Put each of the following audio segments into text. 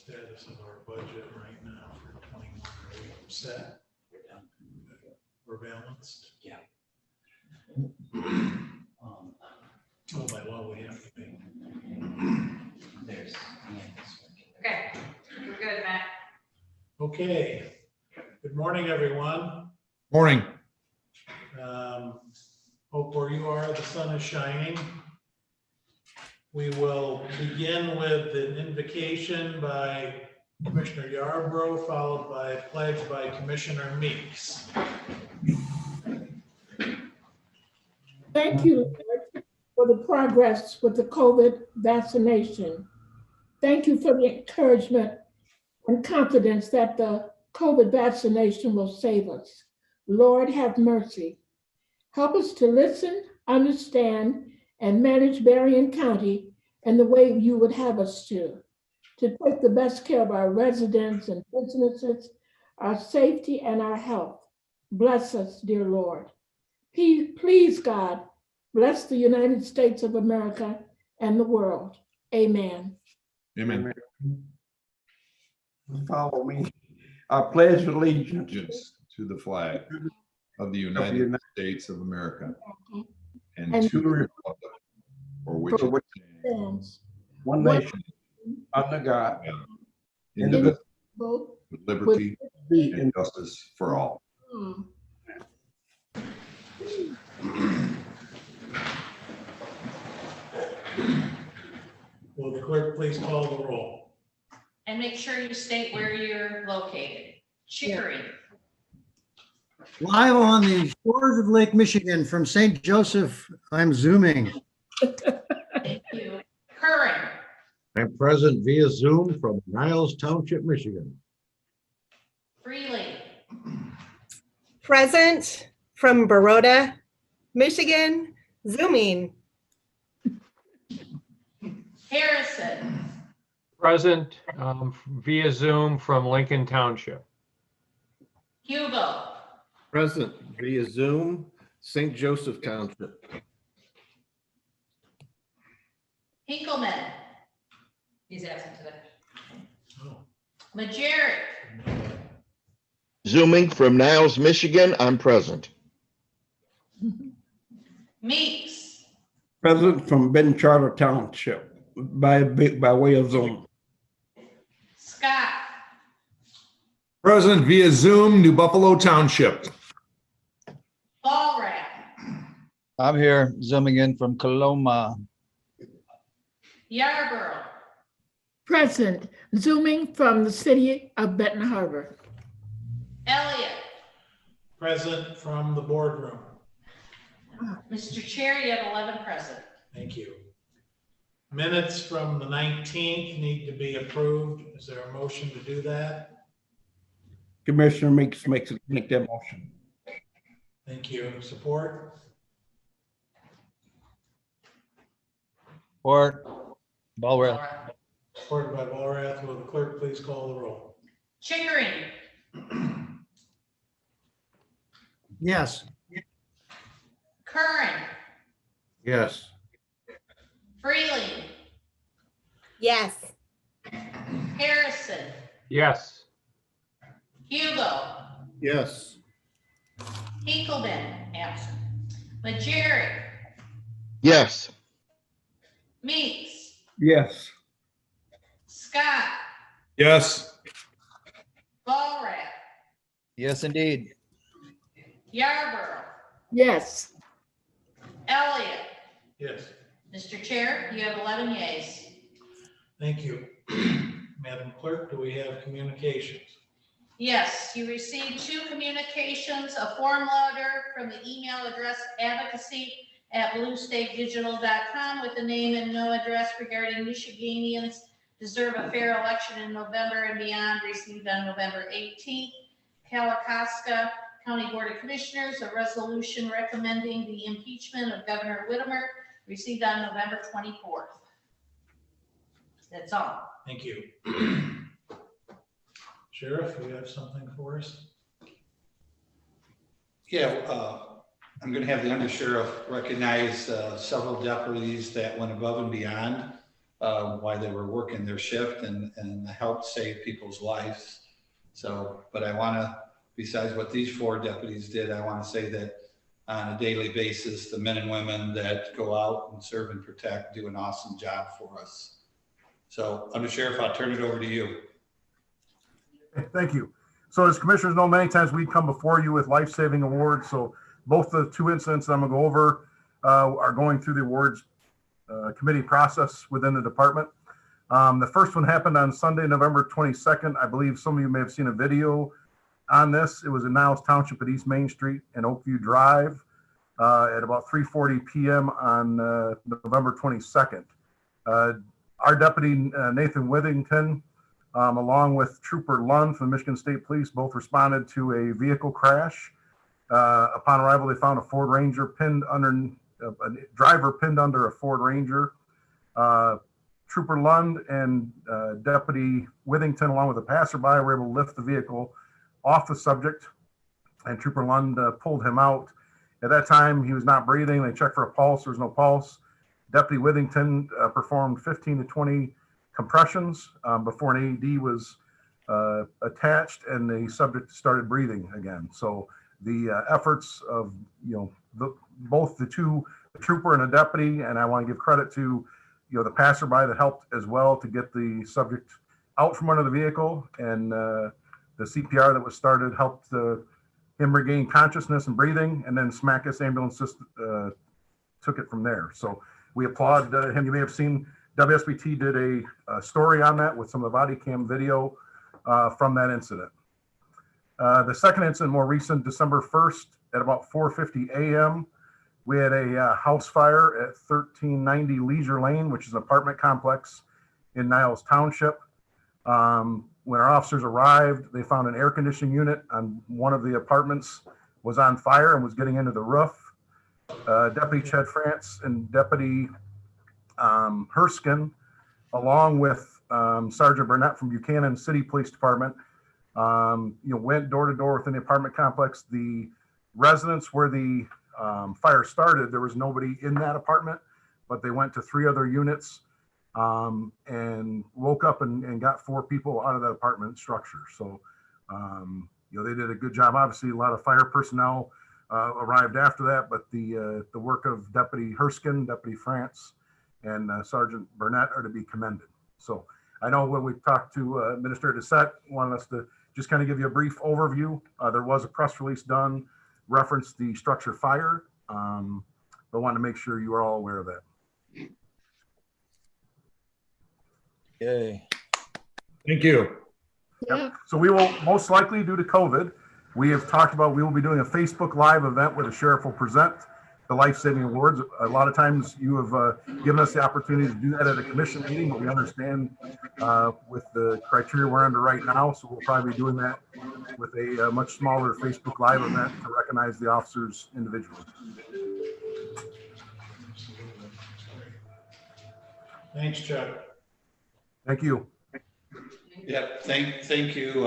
status of our budget right now for 21? Are we set? We're balanced? Yeah. Oh, by law, we have to pay. There's. Okay, we're good, Matt. Okay. Good morning, everyone. Morning. Hope where you are, the sun is shining. We will begin with an invocation by Commissioner Yarborough, followed by a pledge by Commissioner Meeks. Thank you, Lord, for the progress with the COVID vaccination. Thank you for the encouragement and confidence that the COVID vaccination will save us. Lord, have mercy. Help us to listen, understand, and manage Berrien County in the way you would have us to take the best care of our residents and businesses, our safety, and our health. Bless us, dear Lord. Please, God, bless the United States of America and the world. Amen. Amen. Follow me. I pledge allegiance Allegiance to the flag of the United States of America and And to the republic for which it stands, one nation under God, indivisible, both with liberty be and justice for all. Will the clerk please call the roll? And make sure you state where you're located. Chicory, Live on the shores of Lake Michigan from St. Joseph, I'm zooming. thank you. Curran, I'm present via Zoom from Niles Township, Michigan. Freely, Present from Baroda, Michigan, Zooming. Harrison, Present via Zoom from Lincoln Township. Hugo, Present via Zoom, St. Joseph Township. Hinkleman. He's absent today. Oh, Majeric, Zooming from Niles, Michigan, I'm present. Meeks, present from Ben Charter Township by way of Zoom. Scott, Present via Zoom, New Buffalo Township. Ballrat, I'm here zooming in from Coloma. Yarborough, Present, zooming from the city of Benton Harbor. Elliott. present from the boardroom. Mr. Chair, you have 11 present. Thank you. Minutes from the 19th need to be approved. Is there a motion to do that? Commissioner make that motion. Thank you. Support? Or Ballworth. Ballrat. Supported by Ballrath. Will the clerk please call the roll? Chickering, Yes. Curran, Yes. Freely, Yes. Harrison, Yes. Hugo, Yes. Hinkleman, absent. Majeric, Yes, Meeks, Yes. Scott, Yes. Ballrat, Yes, indeed. Yarborough, Yes. Elliott. Yes. Mr. Chair, you have 11 yeas. Thank you. Madam Clerk, do we have communications? Yes, you received 2 communications, a form letter from the email address advocacy@bluestatedigital.com with the name and no address regarding Michiganians deserve a fair election in November and beyond, received on November 18th. Kalakaska County Board of Commissioners, a resolution recommending the impeachment of Governor Whitmer, received on November 24th. That's all. Thank you. Sheriff, you have something for us? Yeah, I'm going to have the undersheriff recognize several deputies that went above and beyond why they were working their shift and helped save people's lives. So, but I want to, besides what these 4 deputies did, I want to say that on a daily basis, the men and women that go out and serve and protect do an awesome job for us. So, Under Sheriff, I'll turn it over to you. Thank you. So as commissioners know, many times we come before you with life-saving awards. So both the 2 incidents I'm gonna go over are going through the awards committee process within the department. The first one happened on Sunday, November 22nd. I believe some of you may have seen a video on this. It was in Niles Township at East Main Street and Oakview Drive at about 3:40 p.m. on November 22nd. Our deputy, Nathan Withington, along with Trooper Lund from the Michigan State Police, both responded to a vehicle crash. Upon arrival, they found a Ford Ranger pinned under, a driver pinned under a Ford Ranger. Trooper Lund and Deputy Withington, along with a passerby, were able to lift the vehicle off the subject, and Trooper Lund pulled him out. At that time, he was not breathing. They checked for a pulse. There was no pulse. Deputy Withington performed 15 to 20 compressions before an AED was attached, and the subject started breathing again. So the efforts of both the trooper and a deputy, and I want to give credit to the passerby that helped as well to get the subject out from under the vehicle, and the CPR that was started helped him regain consciousness and breathing, and then Smackus ambulance took it from there. So we applaud him. You may have seen WSBT did a story on that with some of the body cam video from that incident. The second incident, more recent, December 1st at about 4:50 a.m., we had a house fire at 1390 Leisure Lane, which is an apartment complex in Niles Township. When our officers arrived, they found an air conditioning unit on one of the apartments was on fire and was getting into the roof. Deputy Ched France and Deputy Herskin, along with Sergeant Burnett from Buchanan City Police Department, went door to door within the apartment complex. The residence where the fire started, there was nobody in that apartment, but they went to 3 other units and woke up and got 4 people out of that apartment structure. So, they did a good job. Obviously, a lot of fire personnel arrived after that, but the work of Deputy Herskin, Deputy France, and Sergeant Burnett are to be commended. So I know when we talked to Administrator Doucette, wanted us to just kind of give you a brief overview. There was a press release done, referenced the structure fire, but wanted to make sure you are all aware of that. Yay. Thank you. Yep. So we will most likely, due to COVID, we have talked about, we will be doing a Facebook Live event where the sheriff will present the life-saving awards. A lot of times you have given us the opportunity to do that at a commission meeting, but we understand with the criteria we're under right now, so we'll probably be doing that with a much smaller Facebook Live event to recognize the officers individually. Thanks, Chuck. Thank you. Yeah, thank you.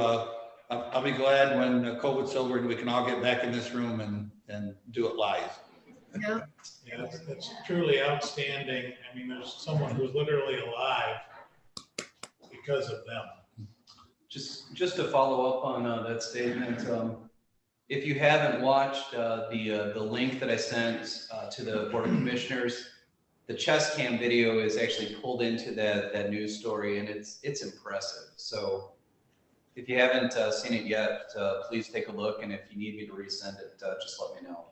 I'll be glad when COVID's over and we can all get back in this room and do it live. Yeah. Yeah, it's truly outstanding. I mean, there's someone who's literally alive because of them. Just to follow up on that statement, if you haven't watched the link that I sent to the Board of Commissioners, the chest cam video is actually pulled into that news story, and it's impressive. So if you haven't seen it yet, please take a look, and if you need me to resend it, just let me know.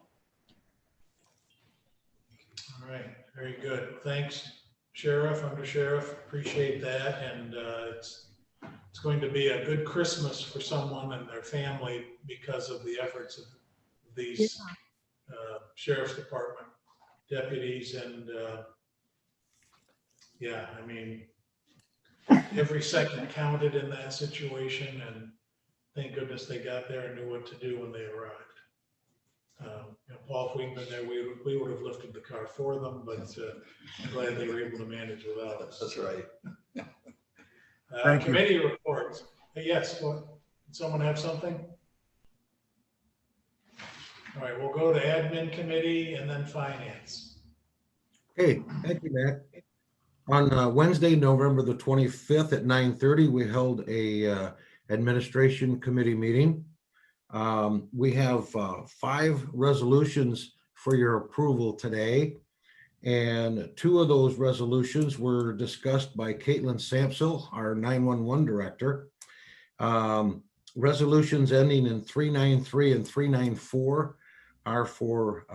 All right, very good. Thanks, Sheriff, Under Sheriff. Appreciate that, and it's going to be a good Christmas for someone and their family because of the efforts of these Sheriff's Department deputies. And yeah, I mean, every second counted in that situation, and thank goodness they got there and knew what to do when they arrived. Paul, if we'd been there, we would have lifted the car for them, but I'm glad they were able to manage without us. That's right. Thank you. Committee reports. Yes, did someone have something? All right, we'll go to admin committee and then finance. Hey, thank you, Matt. On Wednesday, November the 25th at 9:30, we held a administration committee meeting. We have 5 resolutions for your approval today. And 2 of those resolutions were discussed by Caitlin Sampsell, our 911 director. Resolutions ending in 393 and 394 are for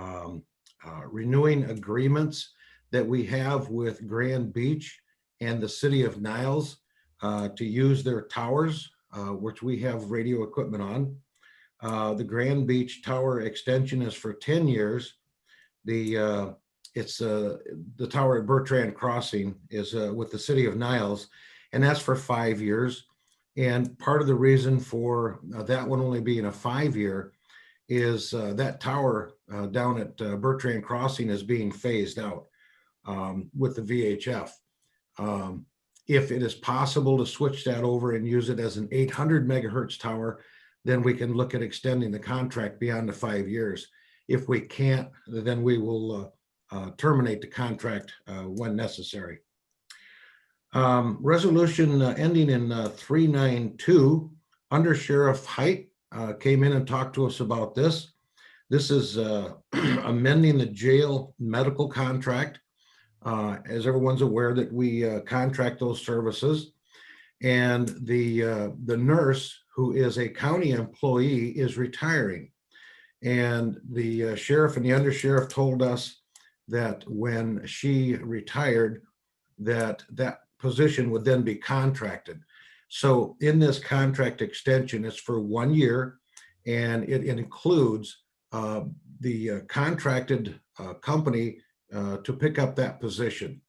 renewing agreements that we have with Grand Beach and the city of Niles to use their towers, which we have radio equipment on. The Grand Beach Tower extension is for 10 years. The tower at Bertrand Crossing is with the city of Niles, and that's for 5 years. And part of the reason for that one only being a 5-year is that tower down at Bertrand Crossing is being phased out with the VHF. If it is possible to switch that over and use it as an 800 megahertz tower, then we can look at extending the contract beyond the 5 years. If we can't, then we will terminate the contract when necessary. Resolution ending in 392, Under Sheriff Height came in and talked to us about this. This is amending the jail medical contract. As everyone's aware that we contract those services, and the nurse, who is a county employee, is retiring. And the sheriff and the undersheriff told us that when she retired, that position would then be contracted. So in this contract extension, it's for 1 year, and it includes the contracted company to pick up that position.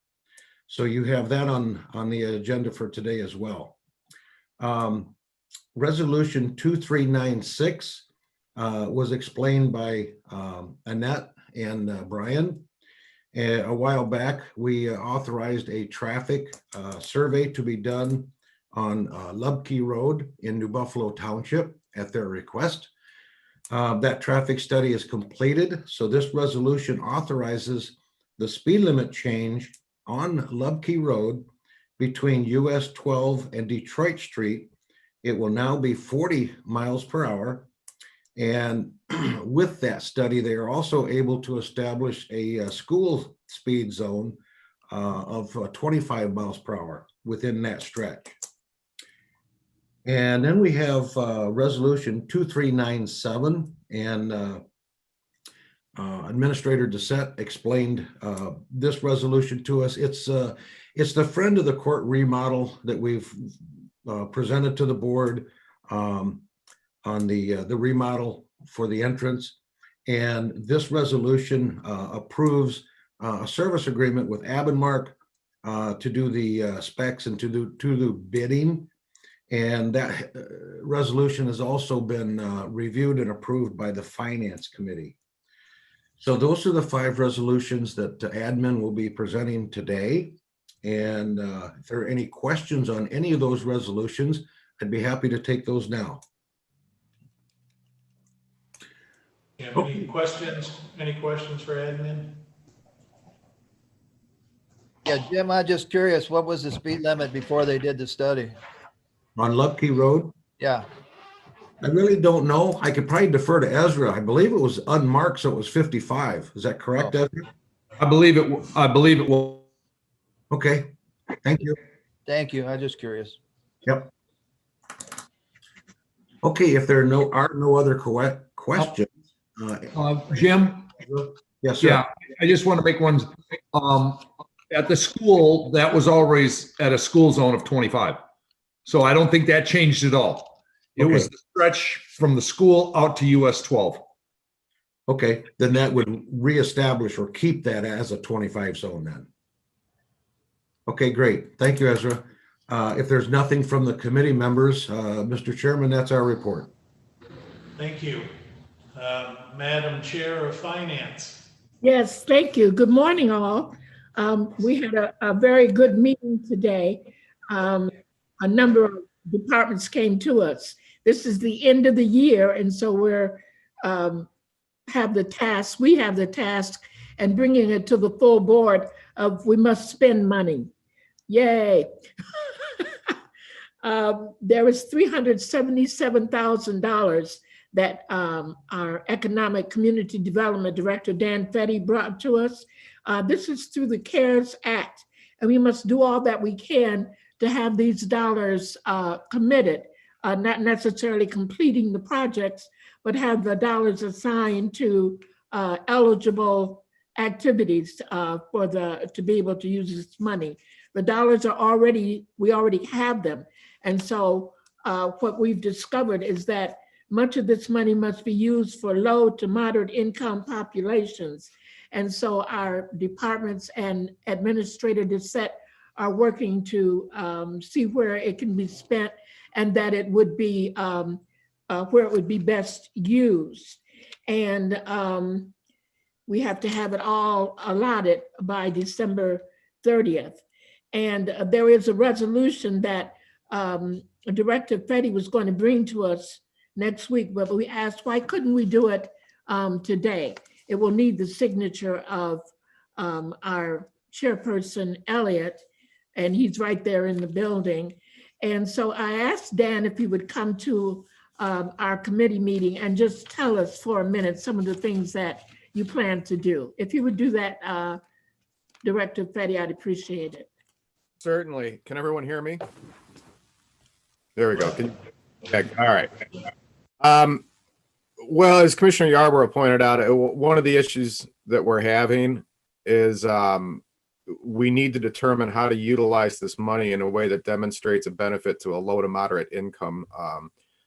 So you have that on the agenda for today as well. Resolution 2396 was explained by Annette and Brian. A while back, we authorized a traffic survey to be done on Lubke Road in New Buffalo Township at their request. That traffic study is completed, so this resolution authorizes the speed limit change on Lubke Road between US 12 and Detroit Street. It will now be 40 miles per hour. And with that study, they are also able to establish a school speed zone of 25 miles per hour within that stretch. And then we have resolution 2397, and Administrator Doucette explained this resolution to us. It's the friend of the court remodel that we've presented to the board on the remodel for the entrance. And this resolution approves a service agreement with Abinmark to do the specs and to do bidding. And that resolution has also been reviewed and approved by the Finance Committee. So those are the 5 resolutions that admin will be presenting today. And if there are any questions on any of those resolutions, I'd be happy to take those now. Any questions? Any questions for admin? Yeah, Jim, I'm just curious, what was the speed limit before they did the study? On Lubke Road? Yeah. I really don't know. I could probably defer to Ezra. I believe it was unmarked, so it was 55. Is that correct, Ezra? I believe it will. Okay, thank you. Thank you. I'm just curious. Yep. Okay, if there are no other questions. Jim? Yes, sir. Yeah, I just want to make one. At the school, that was always at a school zone of 25. So I don't think that changed at all. It was the stretch from the school out to US 12. Okay, then that would reestablish or keep that as a 25 zone then. Okay, great. Thank you, Ezra. If there's nothing from the committee members, Mr. Chairman, that's our report. Thank you. Madam Chair of Finance. Yes, thank you. Good morning, all. We had a very good meeting today. A number of departments came to us. This is the end of the year, and so we have the task and bringing it to the full board of we must spend money. Yay. There was $377,000 that our Economic Community Development Director, Dan Fetty, brought to us. This is through the CARES Act, and we must do all that we can to have these dollars committed, not necessarily completing the projects, but have the dollars assigned to eligible activities to be able to use this money. The dollars are we already have them. And so what we've discovered is that much of this money must be used for low to moderate income populations. And so our departments and administrators are working to see where it can be spent and that it would be where it would be best used. And we have to have it all allotted by December 30th. And there is a resolution that Director Fetty was going to bring to us next week, but we asked, why couldn't we do it today? It will need the signature of our chairperson, Elliot, and he's right there in the building. And so I asked Dan if he would come to our committee meeting and just tell us for a minute some of the things that you plan to do. If you would do that, Director Fetty, I'd appreciate it. Certainly. Can everyone hear me? There we go. Okay. All right. Well, as Commissioner Yarborough pointed out, one of the issues that we're having is we need to determine how to utilize this money in a way that demonstrates a benefit to a low to moderate income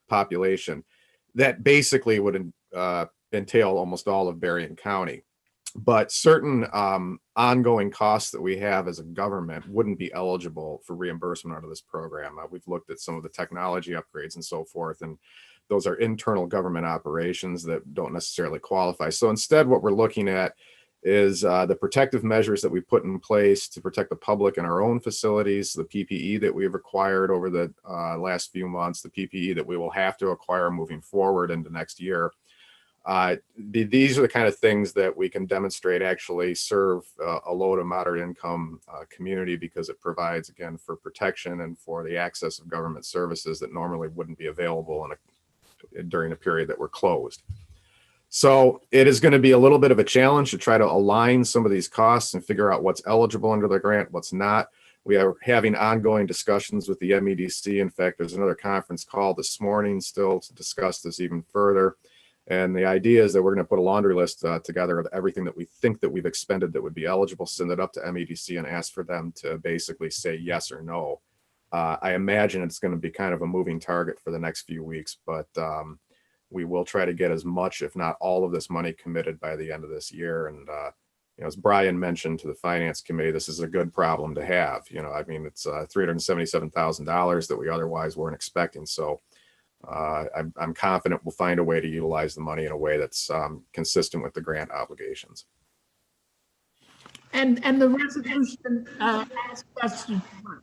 population. That basically would entail almost all of Berrien County. But certain ongoing costs that we have as a government wouldn't be eligible for reimbursement under this program. We've looked at some of the technology upgrades and so forth, and those are internal government operations that don't necessarily qualify. So instead, what we're looking at is the protective measures that we put in place to protect the public in our own facilities, the PPE that we've acquired over the last few months, the PPE that we will have to acquire moving forward into next year. These are the kind of things that we can demonstrate actually serve a low to moderate income community, because it provides, again, for protection and for the access of government services that normally wouldn't be available during a period that we're closed. So it is going to be a little bit of a challenge to try to align some of these costs and figure out what's eligible under the grant, what's not. We are having ongoing discussions with the MEDC. In fact, there's another conference call this morning still to discuss this even further. And the idea is that we're going to put a laundry list together of everything that we think that we've expended that would be eligible, send it up to MEDC and ask for them to basically say yes or no. I imagine it's going to be kind of a moving target for the next few weeks, but we will try to get as much, if not all of this money committed by the end of this year. And as Brian mentioned to the Finance Committee, this is a good problem to have. I mean, it's $377,000 that we otherwise weren't expecting. So I'm confident we'll find a way to utilize the money in a way that's consistent with the grant obligations. And the resolution asks us to do what?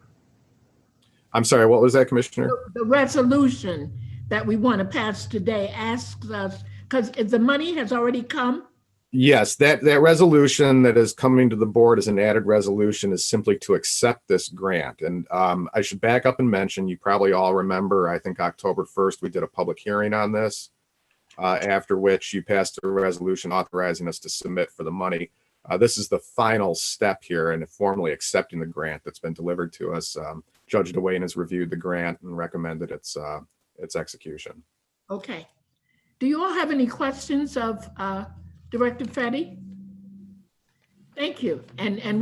I'm sorry, what was that, Commissioner? The resolution that we want to pass today asks us, because the money has already come. Yes, that resolution that is coming to the board as an added resolution is simply to accept this grant. And I should back up and mention, you probably all remember, I think October 1st, we did a public hearing on this, after which you passed a resolution authorizing us to submit for the money. This is the final step here in formally accepting the grant that's been delivered to us. Judge DeWayne has reviewed the grant and recommended its execution. Okay. Do you all have any questions of Director Fetty? Thank you. And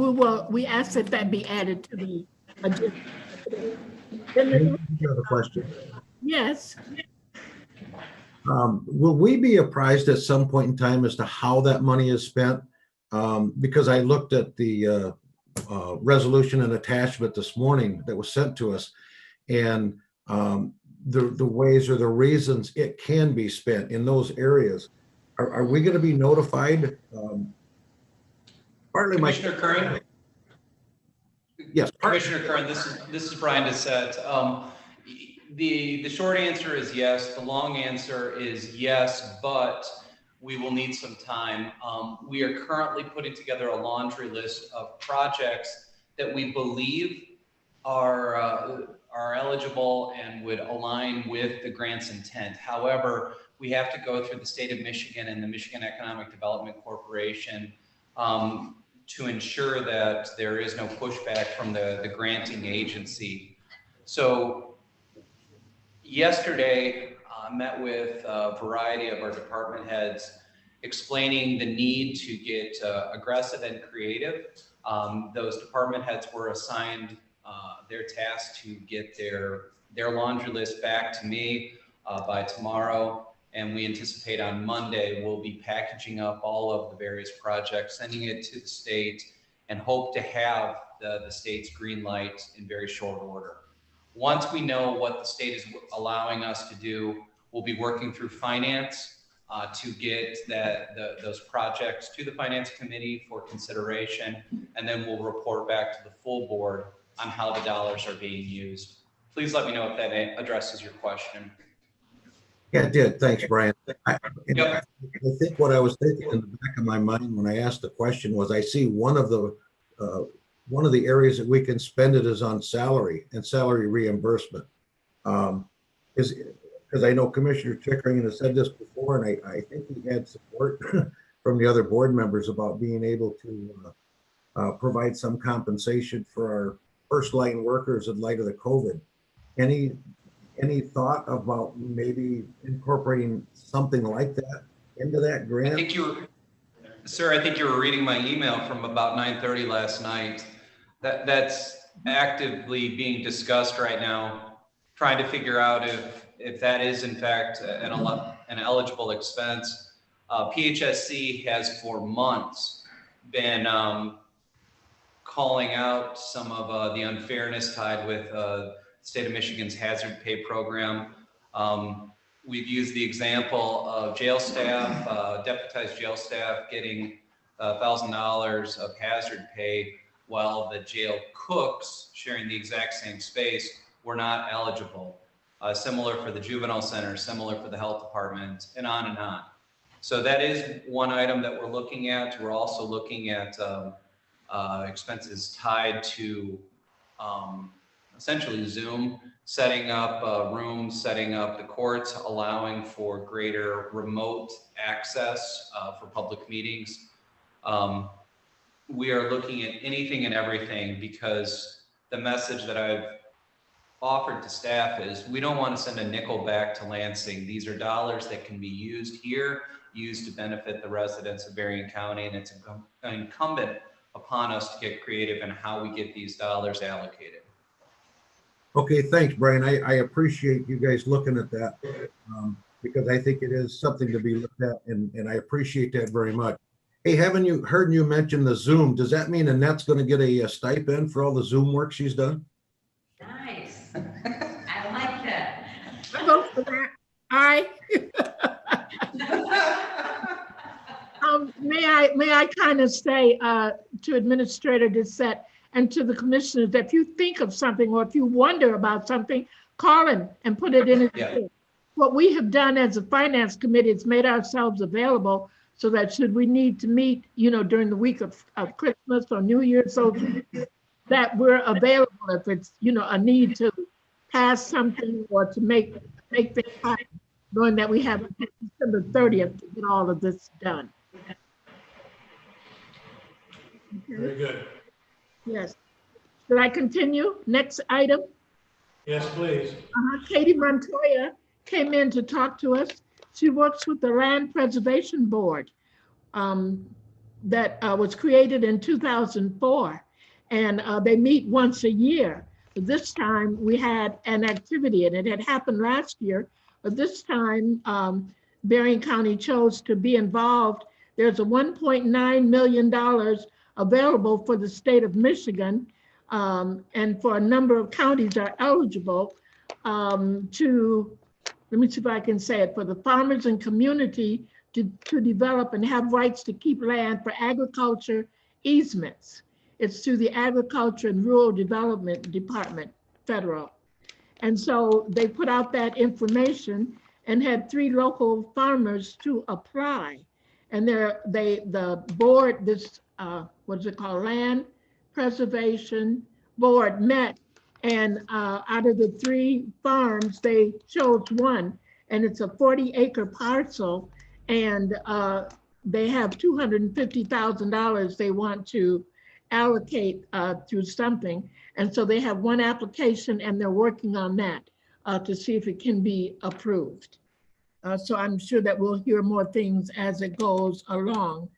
we ask that be added to the agenda. You have a question? Yes. Will we be apprised at some point in time as to how that money is spent? Because I looked at the resolution and attachment this morning that was sent to us, and the ways or the reasons it can be spent in those areas. Are we going to be notified? Commissioner Curran? Yes. Commissioner Curran, this is Brian Dissett. The short answer is yes. The long answer is yes, but we will need some time. We are currently putting together a laundry list of projects that we believe are eligible and would align with the grant's intent. However, we have to go through the state of Michigan and the Michigan Economic Development Corporation to ensure that there is no pushback from the granting agency. So yesterday, I met with a variety of our department heads explaining the need to get aggressive and creative. Those department heads were assigned their task to get their laundry list back to me by tomorrow. And we anticipate on Monday, we'll be packaging up all of the various projects, sending it to the state, and hope to have the state's green light in very short order. Once we know what the state is allowing us to do, we'll be working through finance to get those projects to the finance committee for consideration, and then we'll report back to the full board on how the dollars are being used. Please let me know if that addresses your question. Yeah, it did. Thanks, Brian. I think what I was thinking in the back of my mind when I asked the question was, I see one of the areas that we can spend it is on salary and salary reimbursement. Because I know Commissioner Chickering has said this before, and I think he had support from the other board members about being able to provide some compensation for our first line workers in light of the COVID. Any thought about maybe incorporating something like that into that grant? I think sir, I think you were reading my email from about 9:30 last night. That's actively being discussed right now, trying to figure out if that is in fact an eligible expense. PHSC has for months been calling out some of the unfairness tied with state of Michigan's hazard pay program. We've used the example of jail staff, deputized jail staff getting $1,000 of hazard pay while the jail cooks sharing the exact same space were not eligible. Similar for the juvenile center, similar for the health department, and on and on. So that is one item that we're looking at. We're also looking at expenses tied to essentially Zoom, setting up rooms, setting up the courts, allowing for greater remote access for public meetings. We are looking at anything and everything because the message that I've offered to staff is we don't want to send a nickel back to Lansing. These are dollars that can be used here, used to benefit the residents of Berrien County, and it's incumbent upon us to get creative in how we get these dollars allocated. Okay, thanks, Brian. I appreciate you guys looking at that because I think it is something to be looked at, and I appreciate that very much. Hey, haven't you heard you mention the Zoom? Does that mean Annette's going to get a stipend for all the Zoom work she's done? Nice. I like that. I vote for that. May I kind of say to Administrator Doucette and to the commissioners that if you think of something or if you wonder about something, call him and put it in his head. What we have done as a finance committee is made ourselves available so that should we need to meet, during the week of Christmas or New Year's, so that we're available if it's, a need to pass something or to make things happen, knowing that we have December 30th to get all of this done. Okay. Very good. Yes. Should I continue? Next item. Yes, please. Katie Montoya came in to talk to us. She works with the Land Preservation Board that was created in 2004. And they meet once a year. This time we had an activity, and it had happened last year, but this time Berrien County chose to be involved. There's a $1.9 million available for the state of Michigan, and for a number of counties are eligible to, let me see if I can say it, for the farmers and community to develop and have rights to keep land for agriculture easements. It's through the Agriculture and Rural Development Department, federal. And so they put out that information and had 3 local farmers to apply. And the board, what's it called, Land Preservation Board met And out of the 3 farms, they chose one, and it's a 40-acre parcel, and they have $250,000 they want to allocate through something. And so they have one application, and they're working on that to see if it can be approved. So I'm sure that we'll hear more things as it goes along.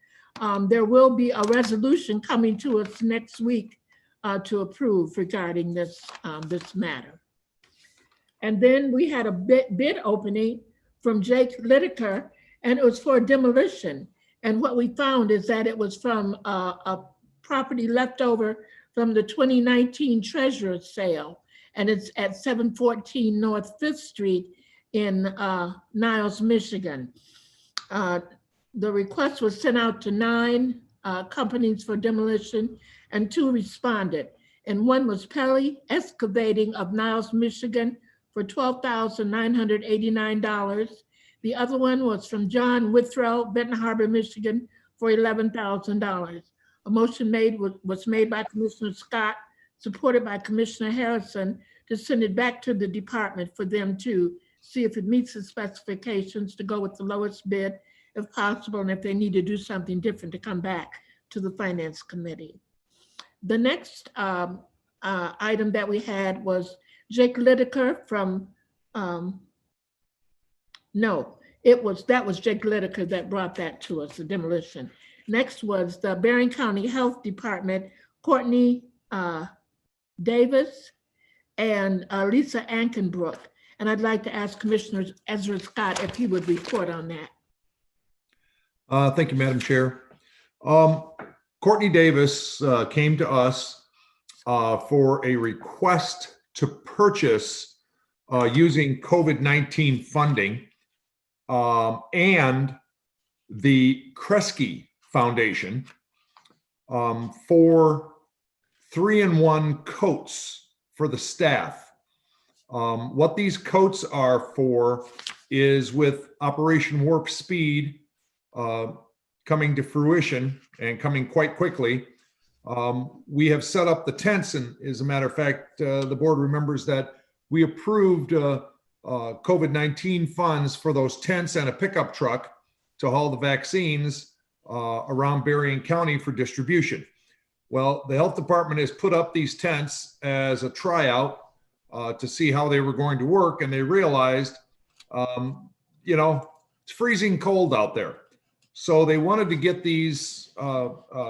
There will be a resolution coming to us next week to approve regarding this, this matter. And then we had a bid opening from Jake Lideker, and it was for demolition. And what we found is that it was from a property left over from the 2019 treasurer's sale. And it's at 714 North 5th Street in Niles, Michigan. The request was sent out to 9 companies for demolition, and 2 responded. And one was Pelly Excavating of Niles, Michigan for $12,989. The other one was from John Withrow, Benton Harbor, Michigan for $11,000. A motion was made by Commissioner Scott, supported by Commissioner Harrison, to send it back to the department for them to see if it meets the specifications, to go with the lowest bid if possible, and if they need to do something different, to come back to the Finance Committee. The next item that we had was Jake Lideker from, that was Jake Lideker that brought that to us, the demolition. Next was the Berrien County Health Department, Courtney Davis and Lisa Ankenbrook. And I'd like to ask Commissioner Ezra Scott if he would report on that. Thank you, Madam Chair. Courtney Davis came to us for a request to purchase using COVID-19 funding and the Kresge Foundation for 3-in-1 coats for the staff. What these coats are for is, with Operation Warp Speed coming to fruition and coming quite quickly, we have set up the tents. And as a matter of fact, the board remembers that we approved COVID-19 funds for those tents and a pickup truck to haul the vaccines around Berrien County for distribution. Well, the health department has put up these tents as a tryout to see how they were going to work. And they realized, it's freezing cold out there. So they wanted to get these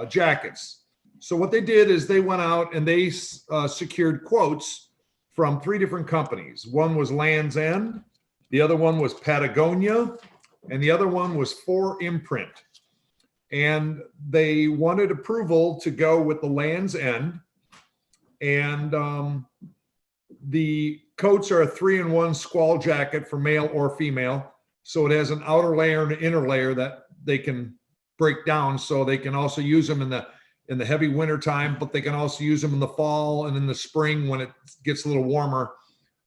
jackets. So what they did is they went out and they secured quotes from 3 different companies. One was Land's End, the other one was Patagonia, and the other one was 4Imprint. And they wanted approval to go with the Land's End. And the coats are a 3-in-1 squall jacket for male or female. So it has an outer layer and an inner layer that they can break down. So they can also use them in the heavy winter time, but they can also use them in the fall and in the spring when it gets a little warmer,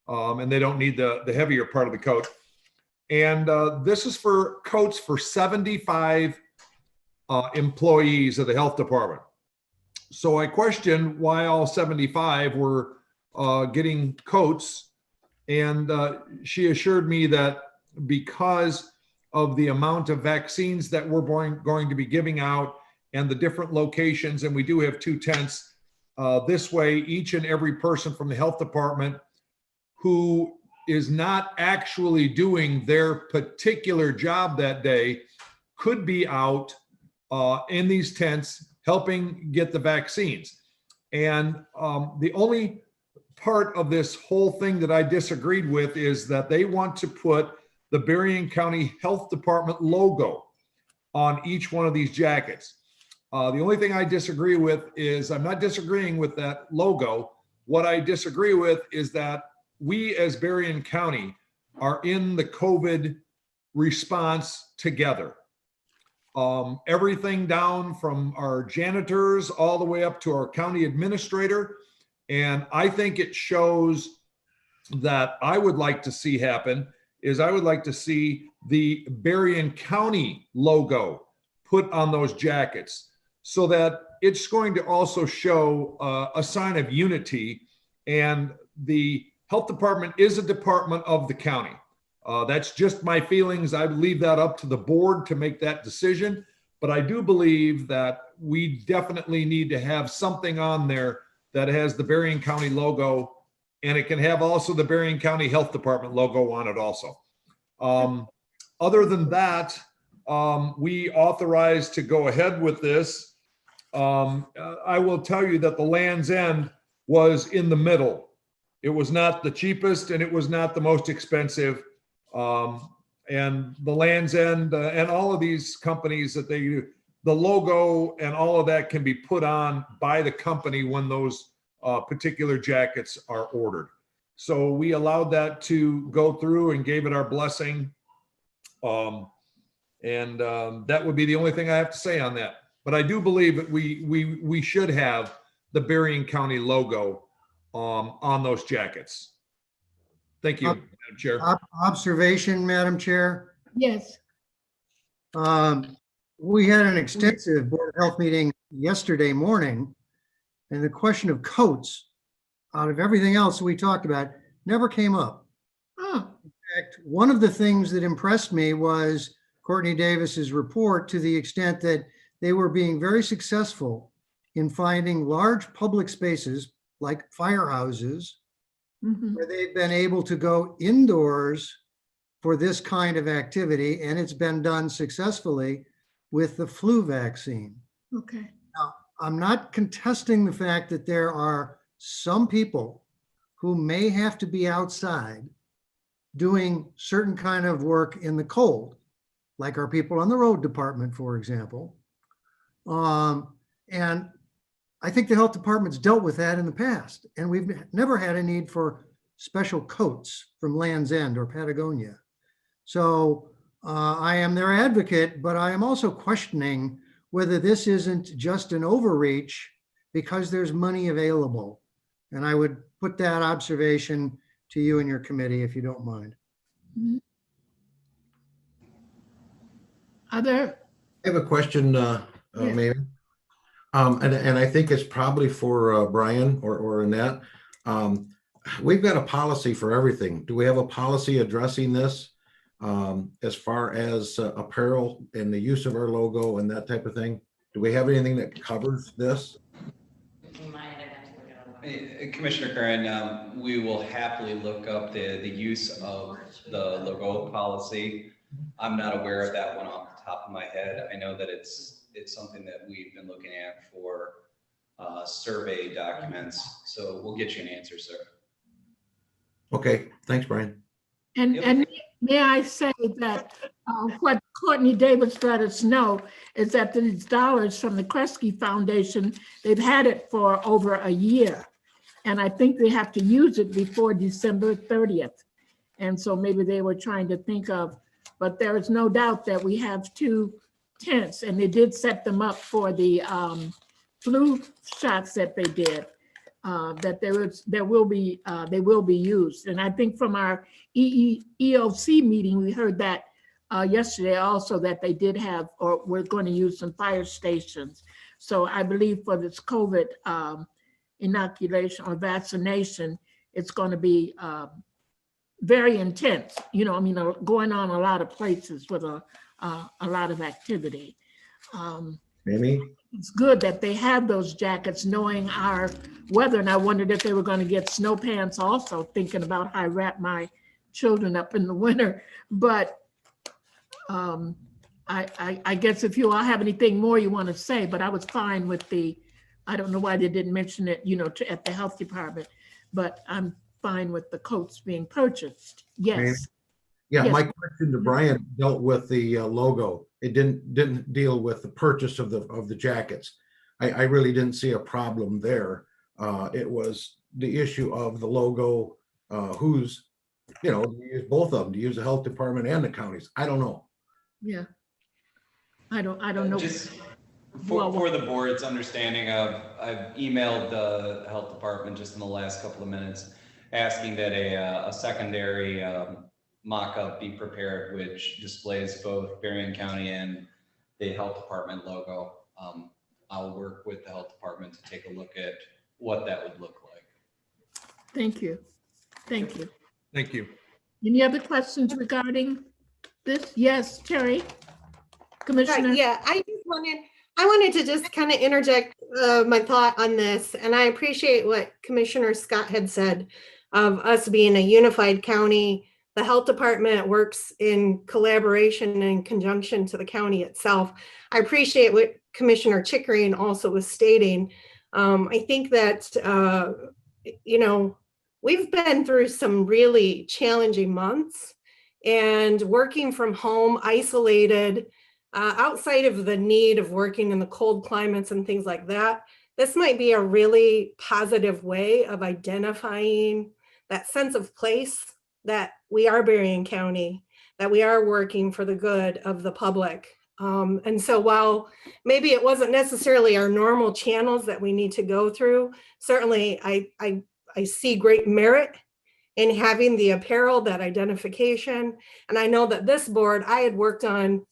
and they don't need the heavier part of the coat. And this is for coats for 75 employees of the health department. So I questioned why all 75 were getting coats. And she assured me that because of the amount of vaccines that we're going to be giving out and the different locations, and we do have 2 tents, this way each and every person from the health department who is not actually doing their particular job that day could be out in these tents helping get the vaccines. And the only part of this whole thing that I disagreed with is that they want to put the Berrien County Health Department logo on each one of these jackets. The only thing I disagree with is, I'm not disagreeing with that logo. What I disagree with is that we as Berrien County are in the COVID response together. Everything down from our janitors all the way up to our county administrator. And I think it shows that I would like to see happen is I would like to see the Berrien County logo put on those jackets, so that it's going to also show a sign of unity And the health department is a department of the county. That's just my feelings. I leave that up to the board to make that decision. But I do believe that we definitely need to have something on there that has the Berrien County logo, and it can have also the Berrien County Health Department logo on it also. Other than that, we authorized to go ahead with this. I will tell you that the Land's End was in the middle. It was not the cheapest and it was not the most expensive. And the Land's End and all of these companies that they do, the logo and all of that can be put on by the company when those particular jackets are ordered. So we allowed that to go through and gave it our blessing. That would be the only thing I have to say on that. But I do believe that we should have the Berrien County logo on those jackets. Thank you, Madam Chair. Observation, Madam Chair. Yes. We had an extensive Board of Health meeting yesterday morning, and the question of coats, out of everything else we talked about, never came up. Oh. In fact, one of the things that impressed me was Courtney Davis's report, to the extent that they were being very successful in finding large public spaces like firehouses where they've been able to go indoors for this kind of activity, and it's been done successfully with the flu vaccine. Okay. Now, I'm not contesting the fact that there are some people who may have to be outside doing certain kind of work in the cold, like our people on the road department, for example. And I think the health department's dealt with that in the past, and we've never had a need for special coats from Land's End or Patagonia. So I am their advocate, but I am also questioning whether this isn't just an overreach because there's money available. And I would put that observation to you and your committee, if you don't mind. Other? I have a question, maybe. And I think it's probably for Brian or Annette. We've got a policy for everything. Do we have a policy addressing this as far as apparel and the use of our logo and that type of thing? Do we have anything that covers this? Commissioner Curran, we will happily look up the use of the logo policy. I'm not aware of that one off the top of my head. I know that it's something that we've been looking at for survey documents. So we'll get you an answer, sir. Okay, thanks, Brian. And may I say that what Courtney Davis let us know is that these dollars from the Kresge Foundation, they've had it for over a year. And I think they have to use it before December 30th. And so maybe they were trying to think of, but there is no doubt that we have 2 tents, and they did set them up for the flu shots that they did. That they will be used. And I think from our EOC meeting, we heard that yesterday also that they did have, or we're going to use some fire stations. So I believe for this COVID inoculation or vaccination, it's going to be very intense. You know, I mean, going on a lot of places with a lot of activity. Maybe. It's good that they have those jackets knowing our weather. And I wondered if they were going to get snow pants also, thinking about how I wrap my children up in the winter. But I guess if you all have anything more you want to say, but I was fine with I don't know why they didn't mention it, at the health department, but I'm fine with the coats being purchased. Yes. Maybe. Yeah, yes. my question to Brian dealt with the logo. It didn't deal with the purchase of the jackets. I really didn't see a problem there. It was the issue of the logo. Who's, to use both of them, to use the health department and the counties. I don't know. Yeah, I don't know. Just for the board's understanding of, I've emailed the health department just in the last couple of minutes, asking that a secondary mock-up be prepared, which displays both Berrien County and the health department logo. I'll work with the health department to take a look at what that would look like. Thank you. Thank you. Thank you. Any other questions regarding this? Yes, Terry? Commissioner? Yeah, I wanted to just kind of interject my thought on this, and I appreciate what Commissioner Scott had said of us being a unified county. The health department works in collaboration and in conjunction to the county itself. I appreciate what Commissioner Chickering also was stating. I think that, we've been through some really challenging months, and working from home, isolated, outside of the need of working in the cold climates and things like that, this might be a really positive way of identifying that sense of place that we are Berrien County, that we are working for the good of the public. And so while maybe it wasn't necessarily our normal channels that we need to go through, certainly I see great merit in having the apparel, that identification. And I know that this board I had worked on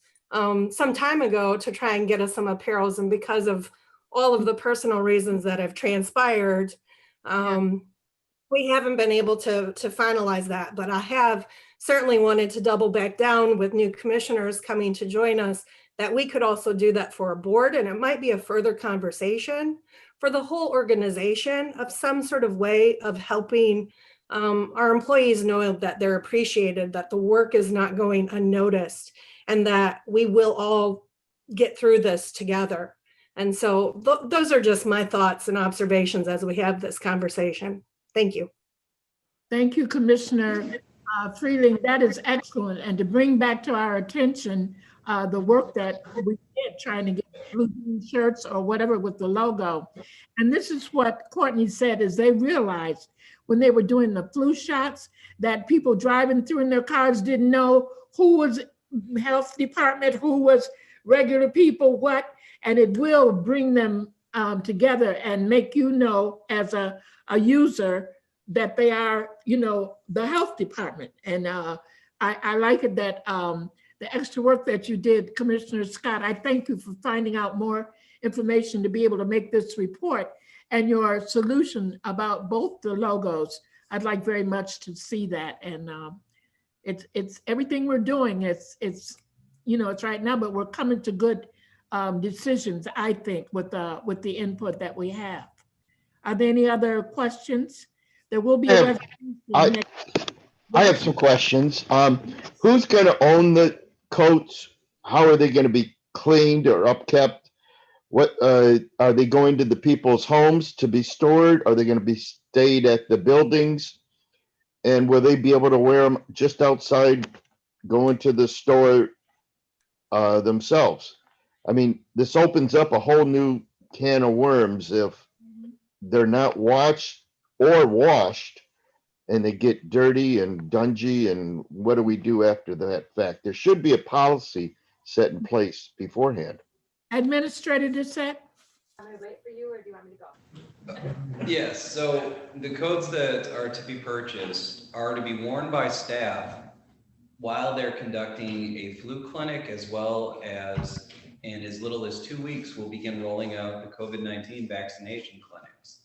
some time ago to try and get us some apparels, and because of all of the personal reasons that have transpired, we haven't been able to finalize that. But I have certainly wanted to double back down with new commissioners coming to join us, that we could also do that for a board, and it might be a further conversation for the whole organization of some sort of way of helping our employees know that they're appreciated, that the work is not going unnoticed, and that we will all get through this together. And so those are just my thoughts and observations as we have this conversation. Thank you. Thank you, Commissioner Freeling. That is excellent. And to bring back to our attention the work that we did trying to get blue shirts or whatever with the logo. And this is what Courtney said, is they realized when they were doing the flu shots that people driving through in their cars didn't know who was health department, who was regular people, what, and it will bring them together and make you know as a user that they are, the health department. And I like it that the extra work that you did, Commissioner Scott, I thank you for finding out more information to be able to make this report, and your solution about both the logos. I'd like very much to see that. And it's everything we're doing. It's right now, but we're coming to good decisions, I think, with the input that we have. Are there any other questions? There will be a resolution. I have some questions. Who's going to own the coats? How are they going to be cleaned or upkept? What are they going to the people's homes to be stored? Are they going to be stayed at the buildings? And will they be able to wear them just outside going to the store themselves? I mean, this opens up a whole new can of worms if they're not watched or washed, and they get dirty and dungy, and what do we do after that fact? There should be a policy set in place beforehand. Administrator Doucette? I'm gonna wait for you, or do you want me to go? Yes, so the codes that are to be purchased are to be worn by staff while they're conducting a flu clinic, as well as, in as little as 2 weeks, we'll begin rolling out the COVID-19 vaccination clinics.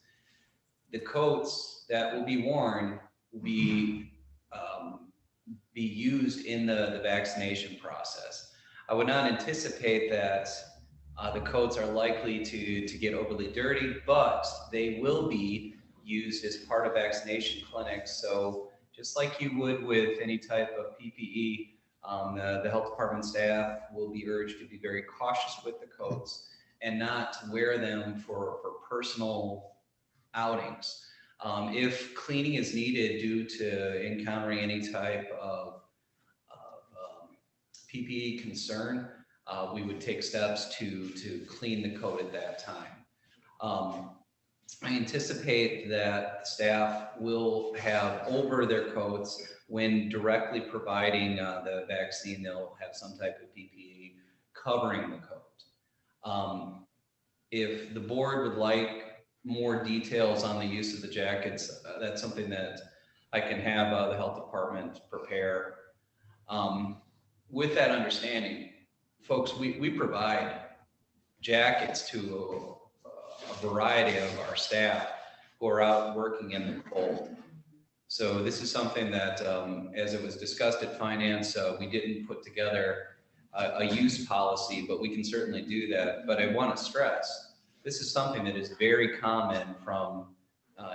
The coats that will be worn will be used in the vaccination process. I would not anticipate that the coats are likely to get overly dirty, but they will be used as part of vaccination clinics. So just like you would with any type of PPE, the health department staff will be urged to be very cautious with the coats and not wear them for personal outings. If cleaning is needed due to encountering any type of PPE concern, we would take steps to clean the coat at that time. I anticipate that staff will have over their coats when directly providing the vaccine, they'll have some type of PPE covering the coat. If the board would like more details on the use of the jackets, that's something that I can have the health department prepare. With that understanding, folks, we provide jackets to a variety of our staff who are out working in the cold. So this is something that, as it was discussed at finance, we didn't put together a use policy, but we can certainly do that. But I want to stress, this is something that is very common from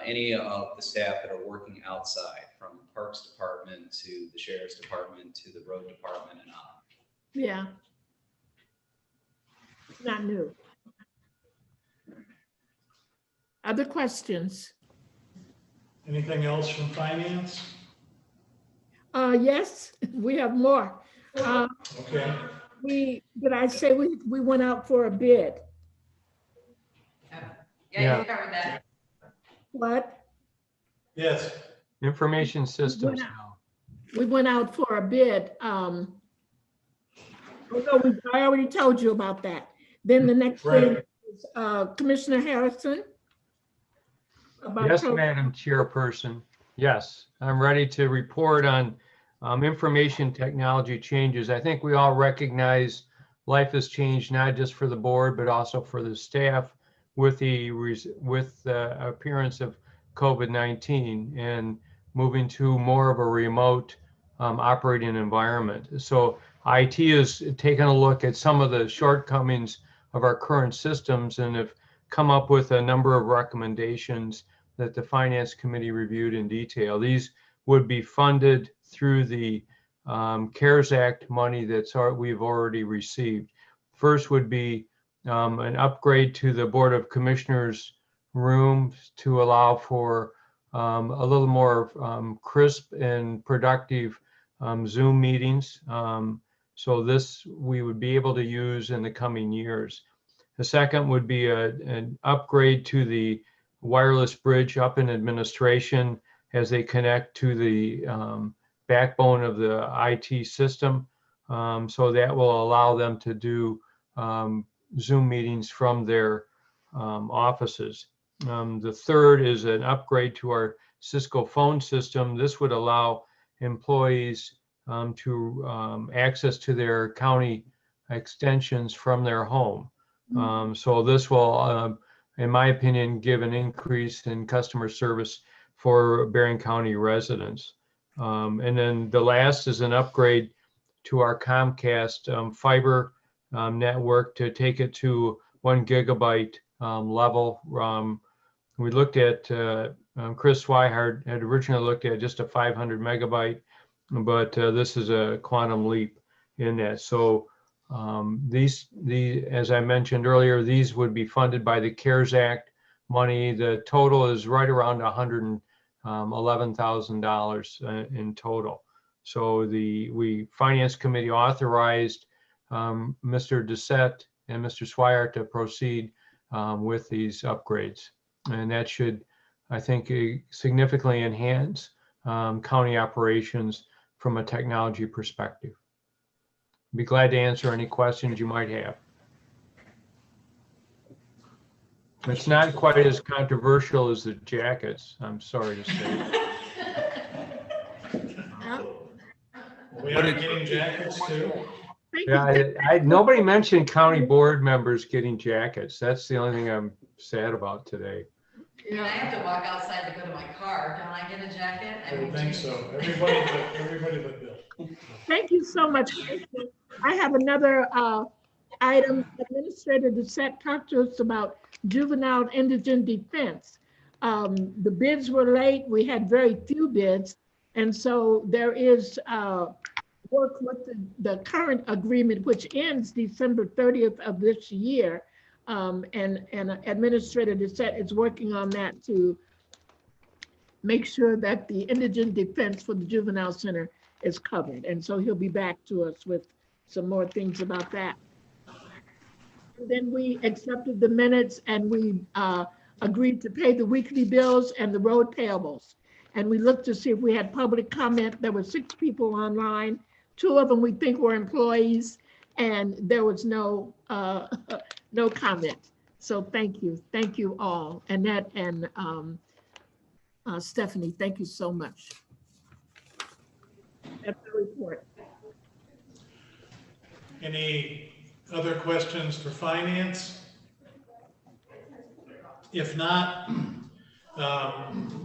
any of the staff that are working outside, from the Parks Department to the Sheriff's Department to the Road Department and on. Yeah. Not new. Other questions? Anything else from finance? Yes, we have more. Okay. Did I say we went out for a bid? Yeah. You covered that. What? Yes. Information systems now. We went out for a bid. Oh, no, I already told you about that. Then the next thing is Commissioner Harrison. Yes, Madam Chairperson. Yes, I'm ready to report on information technology changes. I think we all recognize life has changed, not just for the board, but also for the staff with the appearance of COVID-19 and moving to more of a remote operating environment. So IT has taken a look at some of the shortcomings of our current systems and have come up with a number of recommendations that the Finance Committee reviewed in detail. These would be funded through the CARES Act money we've already received. First would be an upgrade to the Board of Commissioners rooms to allow for a little more crisp and productive Zoom meetings. So this we would be able to use in the coming years. The second would be an upgrade to the wireless bridge up in administration as they connect to the backbone of the IT system. So that will allow them to do Zoom meetings from their offices. The third is an upgrade to our Cisco phone system. This would allow employees to access to their county extensions from their home. So this will, in my opinion, give an increase in customer service for Bering County residents. And then the last is an upgrade to our Comcast fiber network to take it to 1 gigabyte level. We looked at, Chris Swihart had originally looked at just a 500 megabyte, but this is a quantum leap in that. So as I mentioned earlier, these would be funded by the CARES Act money. The total is right around $111,000 in total. So the Finance Committee authorized Mr. Doucette and Mr. Swire to proceed with these upgrades. And that should, I think, significantly enhance county operations from a technology perspective. Be glad to answer any questions you might have. It's not quite as controversial as the jackets, I'm sorry to say. We are getting jackets too. Yeah, nobody mentioned county board members getting jackets. That's the only thing I'm sad about today. I have to walk outside to go to my car. Don't I get a jacket? I would think so. Everybody but Bill. Thank you so much. I have another item. Administrator Doucette talked to us about juvenile indigent defense. The bids were late. We had very few bids. And so there is work with the current agreement, which ends December 30th of this year. And Administrator Doucette is working on that to make sure that the indigent defense for the juvenile center is covered. And so he'll be back to us with some more things about that. And then we accepted the minutes and we agreed to pay the weekly bills and the road payables. And we looked to see if we had public comment. There were 6 people online. 2 of them we think were employees, and there was no comment. So thank you all. Annette and Stephanie, thank you so much. That's the report. Any other questions for finance? If not,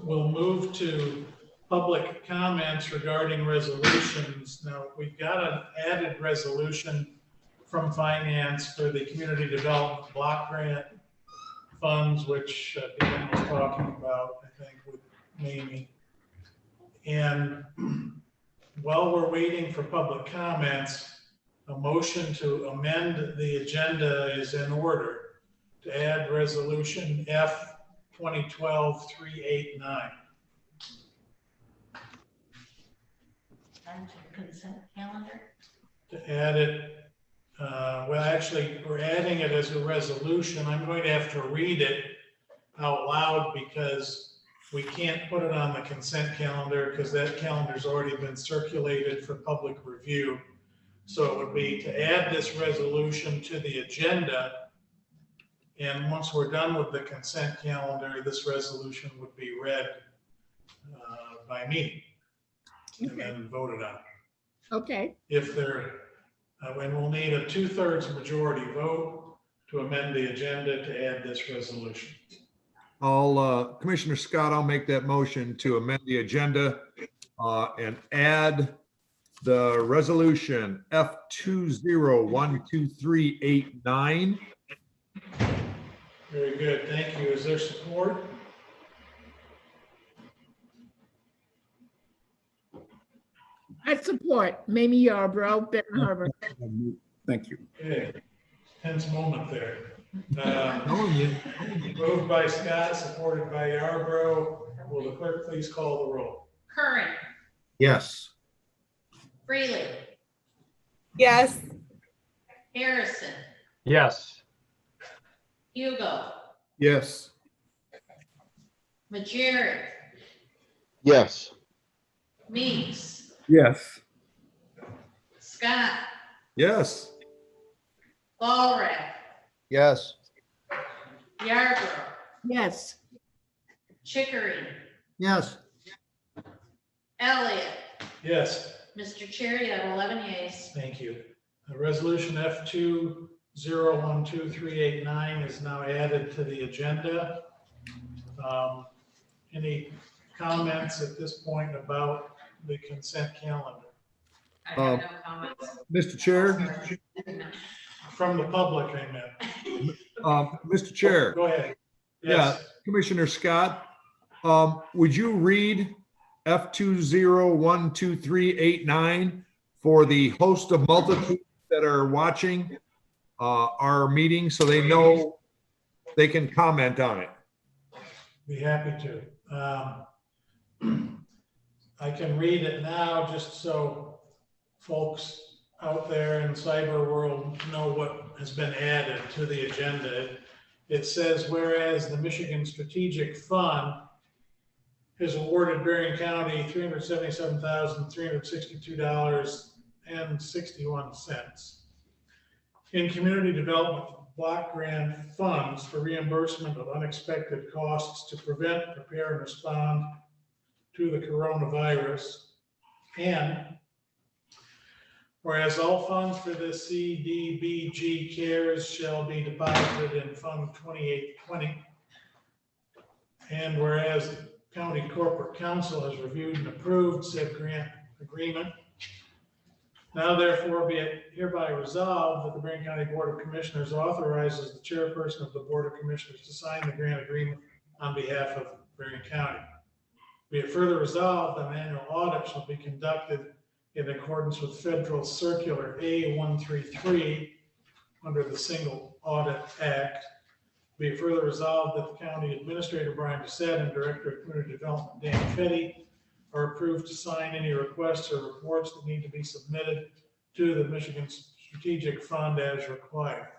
we'll move to public comments regarding resolutions. Now, we've got an added resolution from finance for the community development block grant funds, which Dan was talking about, I think, with Mamie. And while we're waiting for public comments, a motion to amend the agenda is in order to add resolution F 2012-389. And consent calendar. To add it, well, actually, we're adding it as a resolution. I'm going to have to read it out loud because we can't put it on the consent calendar because that calendar's already been circulated for public review. So it would be to add this resolution to the agenda. And once we're done with the consent calendar, this resolution would be read by me and then voted on. Okay. If there, when we'll need a 2/3 majority vote to amend the agenda to add this resolution. Commissioner Scott, I'll make that motion to amend the agenda and add the resolution F 2012-389. Very good, thank you. Is there support? I support Mamie Yarbrough, Benton Harbor. Thank you. Okay, tense moment there. Moved by Scott, supported by Yarbrough. Will the clerk please call the roll? Curran, Yes. Freely, Yes. Harrison, Yes. Hugo, Yes. Majeri, Yes. Meeks, Yes. Scott, Yes. Walrath, Yes. Yarborough, Yes. Chickering, Yes. Elliott. Yes. Mr. Chair, you have 11 yeas. Thank you. Resolution F 2012-389 is now added to the agenda. Any comments at this point about the consent calendar? I have no comments. Mr. Chair, From the public, I meant. Mr. Chair. Go ahead. Yeah, Yes. Commissioner Scott, would you read F 2012-389 for the host of multitudes that are watching our meeting so they know they can comment on it? Be happy to. I can read it now just so folks out there in cyber world know what has been added to the agenda. It says, whereas the Michigan Strategic Fund has awarded Berrien County $377,362.61 in community development block grant funds for reimbursement of unexpected costs to prevent, prepare, and respond to the coronavirus. And whereas all funds for the CDBG CARES shall be deposited in Fund 2820. And whereas County Corporate Council has reviewed and approved said grant agreement. Now therefore be it hereby resolved that the Berrien County Board of Commissioners authorizes the chairperson of the Board of Commissioners to sign the grant agreement on behalf of Berrien County. Be it further resolved that an annual audit shall be conducted in accordance with Federal Circular A133 under the Single Audit Act. Be it further resolved that the County Administrator Brian Doucette and Director of Community Development Dan Fetty are approved to sign any requests or reports that need to be submitted to the Michigan Strategic Fund as required.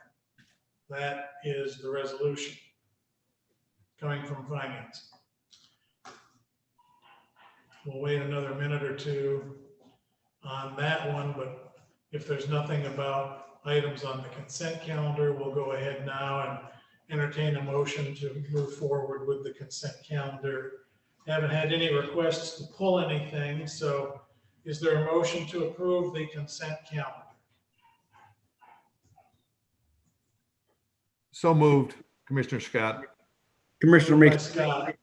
That is the resolution coming from Finance. We'll wait another minute or two on that one, but if there's nothing about items on the consent calendar, we'll go ahead now and entertain a motion to move forward with the consent calendar. Haven't had any requests to pull anything, so is there a motion to approve the consent calendar? So moved, Commissioner Scott. Commissioner Moved by Meeks. Scott,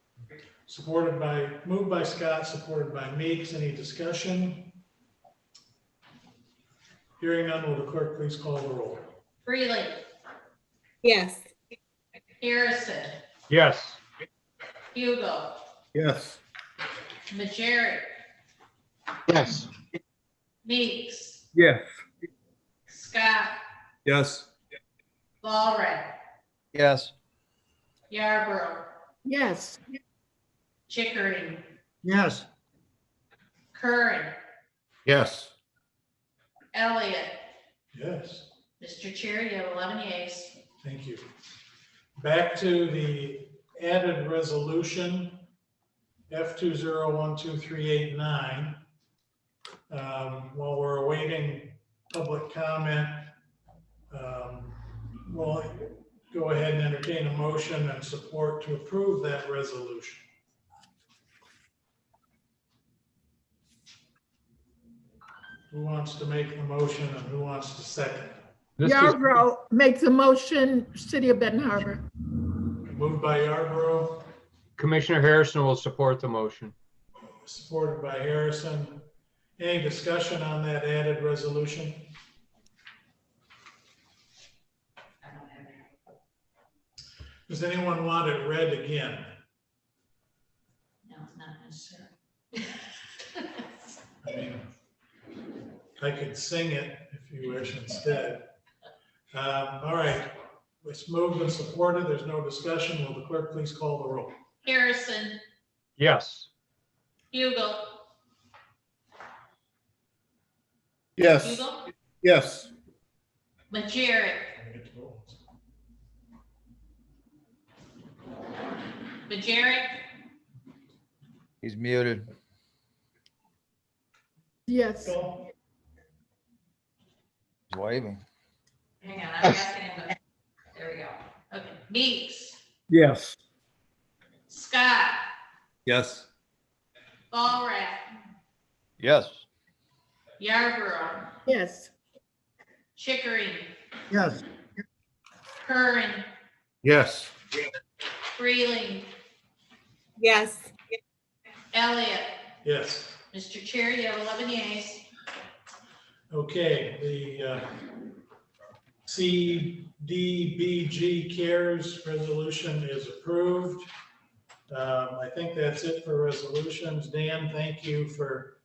moved by Scott, supported by Meeks. Any discussion? Hearing none, will the clerk please call the roll? Freeling, Yes. Harrison, Yes. Hugo, Yes. Majerick, Yes. Meeks, Yes. Scott, Yes. Walred, Yes. Yarborough, Yes. Chickering, Yes. Curran, Yes. Elliott. Yes. Mr. Chair, you have 11 yeas. Thank you. Back to the added resolution, F20123889. While we're awaiting public comment, we'll go ahead and entertain a motion and support to approve that resolution. Who wants to make the motion and who wants to second? Yarborough makes a motion, City of Benton Harbor. Moved by Yarborough, Commissioner Harrison will support the motion. supported by Harrison. Any discussion on that added resolution? Does anyone want it read again? No, not necessary. I mean, I could sing it if you wish instead. All right, it's moved and supported. There's no discussion. Will the clerk please call the roll? Harrison, Yes. Hugo, Yes. Hugo, Yes. Majerick, Majerick, He's muted. Yes. He's waving. hang on, I'm asking him. There we go. Okay, Meeks, Yes. Scott, Yes. Walred, Yes. Yarborough, Yes. Chickering, Yes. Curran, Yes. Freeling, Yes. Elliott. Yes. Mr. Chair, you have 11 yeas. Okay, the CDBG CARES resolution is approved. I think that's it for resolutions. Dan, thank you for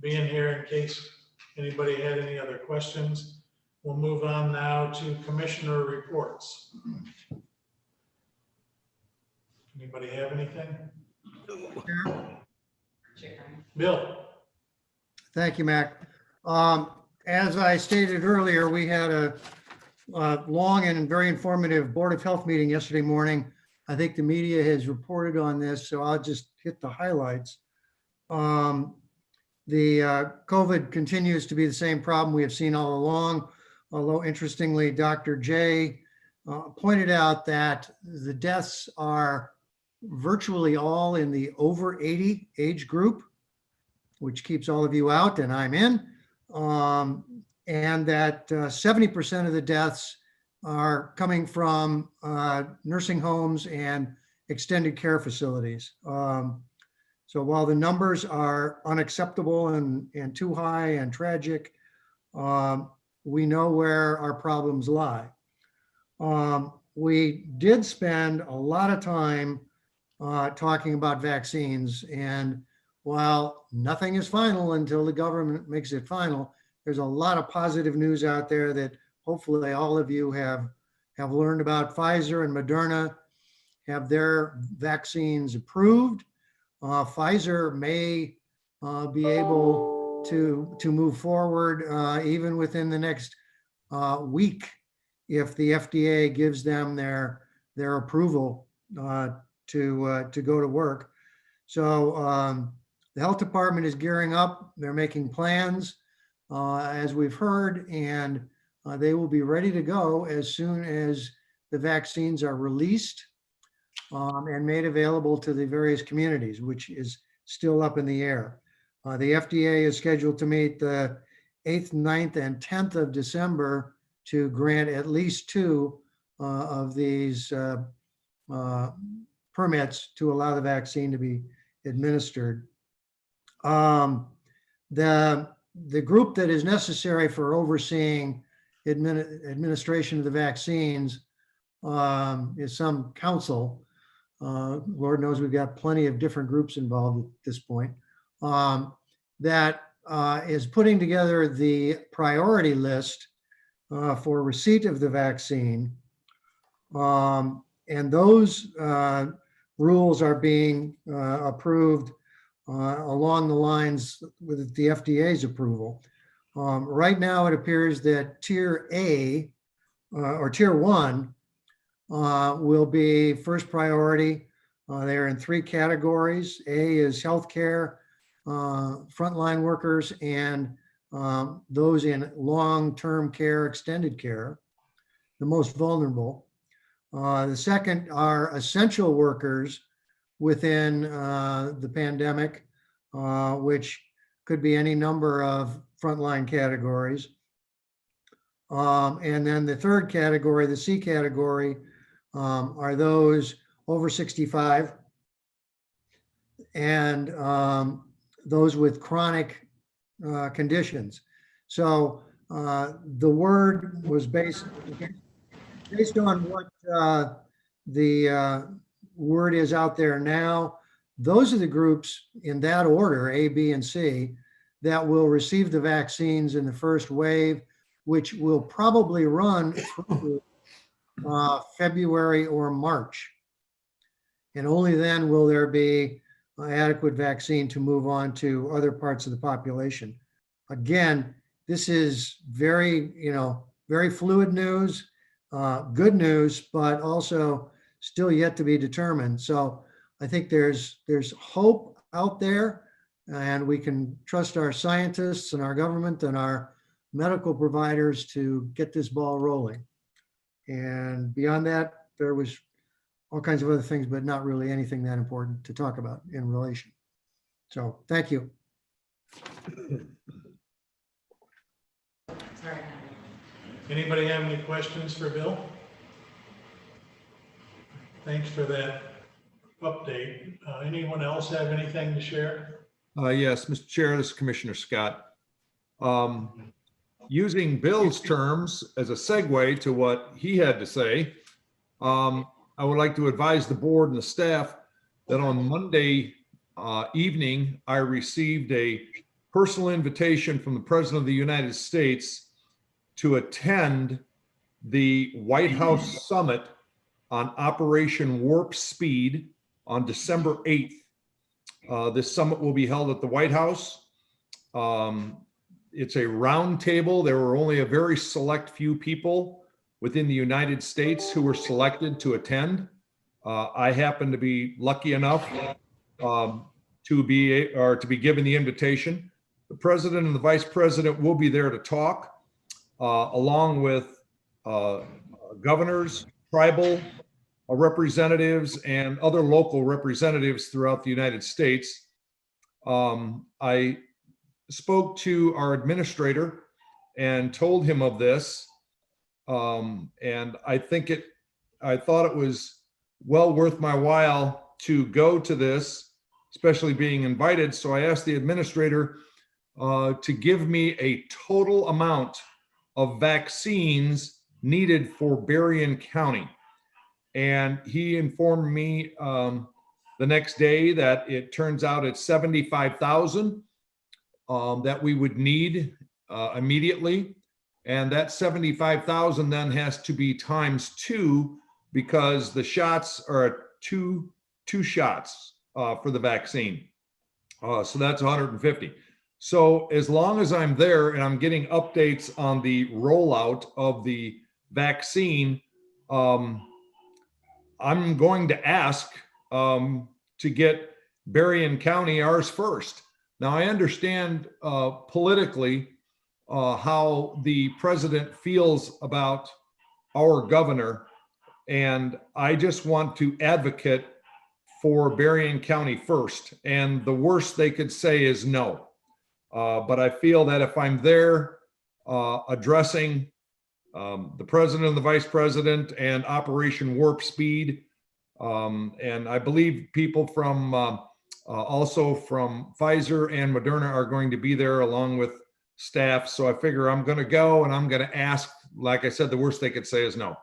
being here in case anybody had any other questions. We'll move on now to commissioner reports. Anybody have anything? Bill? Thank you, Mac. As I stated earlier, we had a long and very informative Board of Health meeting yesterday morning. I think the media has reported on this, so I'll just hit the highlights. The COVID continues to be the same problem we have seen all along, although interestingly, Dr. J pointed out that the deaths are virtually all in the over 80 age group, which keeps all of you out, and I'm in, and that 70% of the deaths are coming from nursing homes and extended care facilities. So while the numbers are unacceptable and too high and tragic, we know where our problems lie. We did spend a lot of time talking about vaccines, and while nothing is final until the government makes it final, there's a lot of positive news out there that hopefully all of you have learned about. Pfizer and Moderna have their vaccines approved. Pfizer may be able to move forward even within the next week if the FDA gives them their approval to go to work. So the health department is gearing up. They're making plans, as we've heard, and they will be ready to go as soon as the vaccines are released and made available to the various communities, which is still up in the air. The FDA is scheduled to meet the 8th, 9th, and 10th of December to grant at least 2 of these permits to allow the vaccine to be administered. The group that is necessary for overseeing administration of the vaccines is some council. Lord knows we've got plenty of different groups involved at this point, that is putting together the priority list for receipt of the vaccine. And those rules are being approved along the lines with the FDA's approval. Right now, it appears that Tier A or Tier 1 will be first priority. They're in 3 categories. A is healthcare, frontline workers, and those in long-term care, extended care, the most vulnerable. The second are essential workers within the pandemic, which could be any number of frontline categories. And then the third category, the C category, are those over 65 and those with chronic conditions. So the word was based on what the word is out there now. Those are the groups in that order, A, B, and C, that will receive the vaccines in the first wave, which will probably run through February or March. And only then will there be adequate vaccine to move on to other parts of the population. Again, this is very, very fluid news, good news, but also still yet to be determined. So I think there's hope out there, and we can trust our scientists and our government and our medical providers to get this ball rolling. And beyond that, there was all kinds of other things, but not really anything that important to talk about in relation. So thank you. Anybody have any questions for Bill? Thanks for that update. Anyone else have anything to share? Yes, Mr. Chair, this is Commissioner Scott. Using Bill's terms as a segue to what he had to say, I would like to advise the board and the staff that on Monday evening, I received a personal invitation from the President of the United States to attend the White House Summit on Operation Warp Speed on December 8th. This summit will be held at the White House. It's a round table. There were only a very select few people within the United States who were selected to attend. I happen to be lucky enough to be given the invitation. The president and the vice president will be there to talk, along with governors, tribal representatives, and other local representatives throughout the United States. I spoke to our administrator and told him of this. And I thought it was well worth my while to go to this, especially being invited. So I asked the administrator to give me a total amount of vaccines needed for Berrien County. And he informed me the next day that it turns out it's 75,000 that we would need immediately. And that 75,000 then has to be times 2 because the shots are two shots for the vaccine. So that's 150. So as long as I'm there and I'm getting updates on the rollout of the vaccine, I'm going to ask to get Berrien County ours first. Now I understand politically how the president feels about our governor, and I just want to advocate for Berrien County first. And the worst they could say is no. But I feel that if I'm there addressing the president and the vice president and Operation Warp Speed, And I believe people from also from Pfizer and Moderna are going to be there along with staff. So I figure I'm going to go and I'm going to ask. Like I said, the worst they could say is no.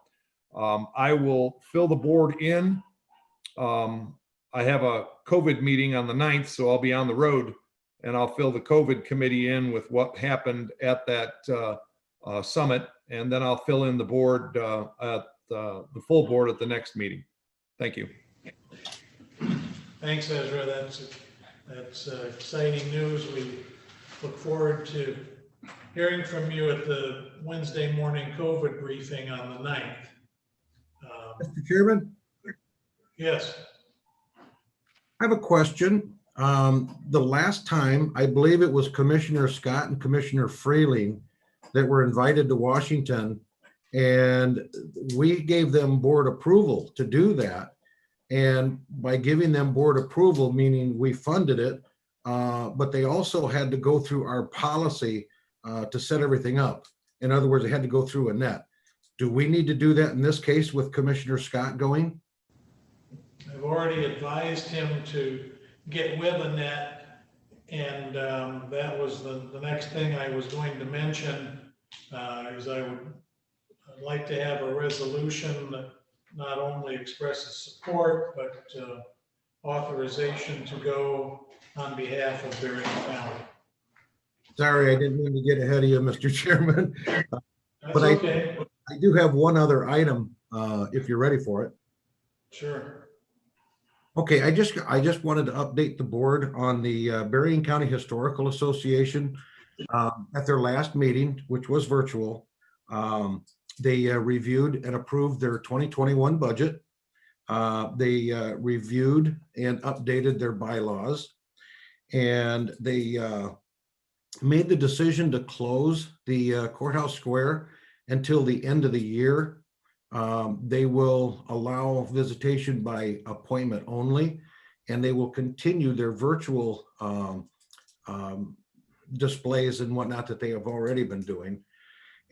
I will fill the board in. I have a COVID meeting on the 9th, so I'll be on the road, and I'll fill the COVID committee in with what happened at that summit, and then I'll fill in the board at the full board at the next meeting. Thank you. Thanks, Ezra. That's exciting news. We look forward to hearing from you at the Wednesday morning COVID briefing on the 9th. Mr. Chairman? Yes. I have a question. The last time, I believe it was Commissioner Scott and Commissioner Freeling that were invited to Washington, and we gave them board approval to do that. And by giving them board approval, meaning we funded it, but they also had to go through our policy to set everything up. In other words, they had to go through Annette. Do we need to do that in this case with Commissioner Scott going? I've already advised him to get with Annette, and that was the next thing I was going to mention, is I'd like to have a resolution that not only expresses support, but authorization to go on behalf of Berrien County. Sorry, I didn't mean to get ahead of you, Mr. Chairman. That's But okay. I do have one other item, if you're ready for it. Sure. Okay, I just wanted to update the board on the Berrien County Historical Association. At their last meeting, which was virtual, they reviewed and approved their 2021 budget. They reviewed and updated their bylaws, and they made the decision to close the courthouse square until the end of the year. They will allow visitation by appointment only, and they will continue their virtual displays and whatnot that they have already been doing.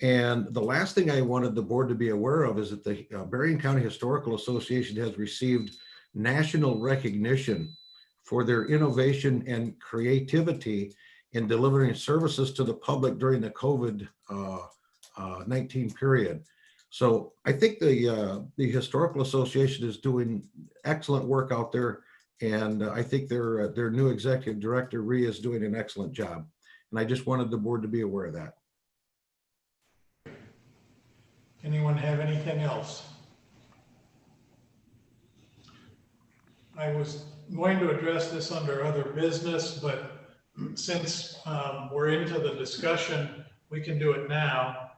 And the last thing I wanted the board to be aware of is that the Berrien County Historical Association has received national recognition for their innovation and creativity in delivering services to the public during the COVID-19 period. So I think the Historical Association is doing excellent work out there, and I think their new executive director, Rhea, is doing an excellent job. And I just wanted the board to be aware of that. Anyone have anything else? I was going to address this under other business, but since we're into the discussion, we can do it now.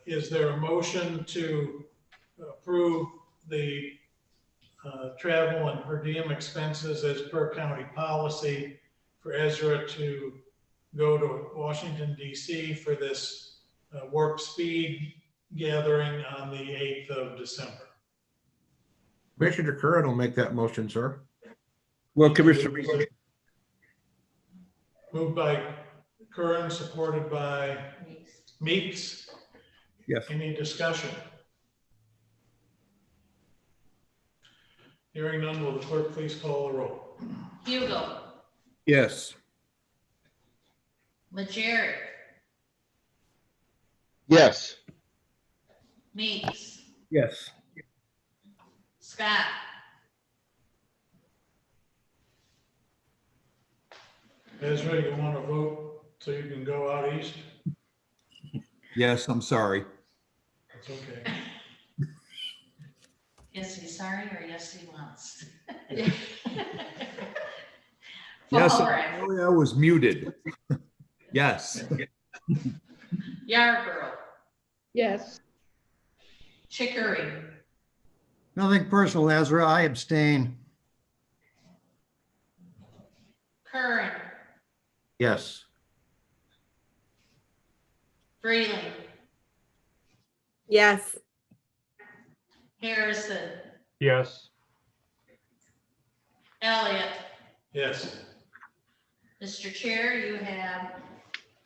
Is there a motion to approve the travel and per diem expenses as per county policy for Ezra to go to Washington, D.C. for this warp speed gathering on the 8th of December? Commissioner Curran will make that motion, sir. Well, Commissioner. Moved by Curran, supported by Meeks. Yes. Any discussion? Hearing none, will the clerk please call the roll? Hugo, Yes. Legere, Yes. Meeks, Yes. Scott, Ezra, you want to vote so you can go out east? Yes, I'm sorry. That's okay. is he sorry or yes he wants? Yes, All right. I was muted. Yes. Yarborough, Yes. Chickering, Nothing personal, Ezra. I abstain. Curran, Yes. Freeling, Yes. Harrison, Yes. Elliott. Yes. Mr. Chair, you have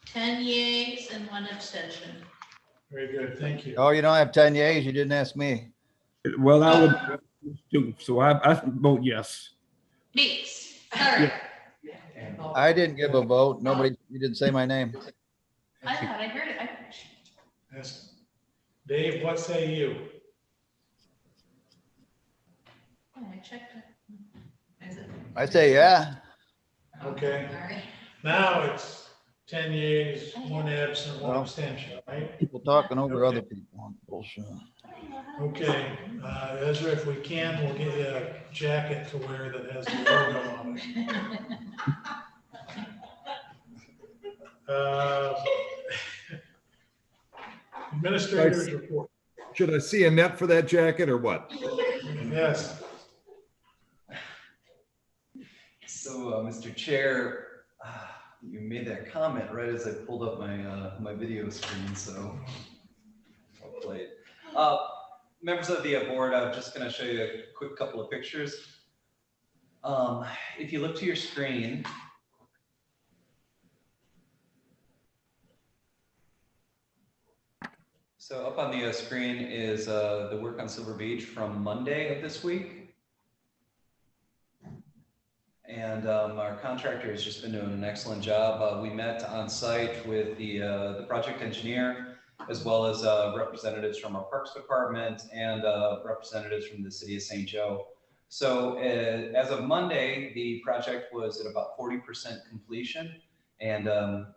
10 yeas and 1 abstention. Very good. Thank you. Oh, you don't have 10 yeas. You didn't ask me. Well, So I vote yes. Meeks, sorry. I didn't give a vote. Nobody, you didn't say my name. I thought I heard it. Yes. Dave, what say you? I checked it. Is it? I say, yeah. Okay. All right. Now it's 10 yeas, 1 absent, 1 Well, abstention, right? People talking over Okay. other people. Bullshit. Okay, Ezra, if we can, we'll get you a jacket to wear that has the logo on it. Administrators report. Should I see a net for that jacket or what? Yes. So, Mr. Chair, you made that comment right as I pulled up my video screen, so I'll play it. Members of the board, I'm just going to show you a quick couple of pictures. If you look to your screen, so up on the screen is the work on Silver Beach from Monday of this week. And our contractor has just been doing an excellent job. We met on site with the project engineer, as well as representatives from our Parks Department and representatives from the City of St. Joe. So as of Monday, the project was at about 40% completion, and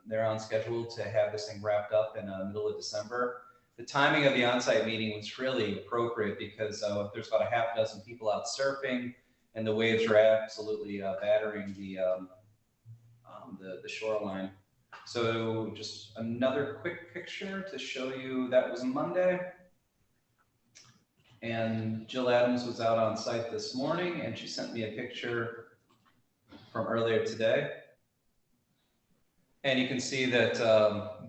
they're on schedule to have this thing wrapped up in the middle of December. The timing of the on-site meeting was really appropriate because there's about a half dozen people out surfing, and the waves are absolutely battering the shoreline. So just another quick picture to show you that was Monday. And Jill Adams was out on site this morning, and she sent me a picture from earlier today. And you can see that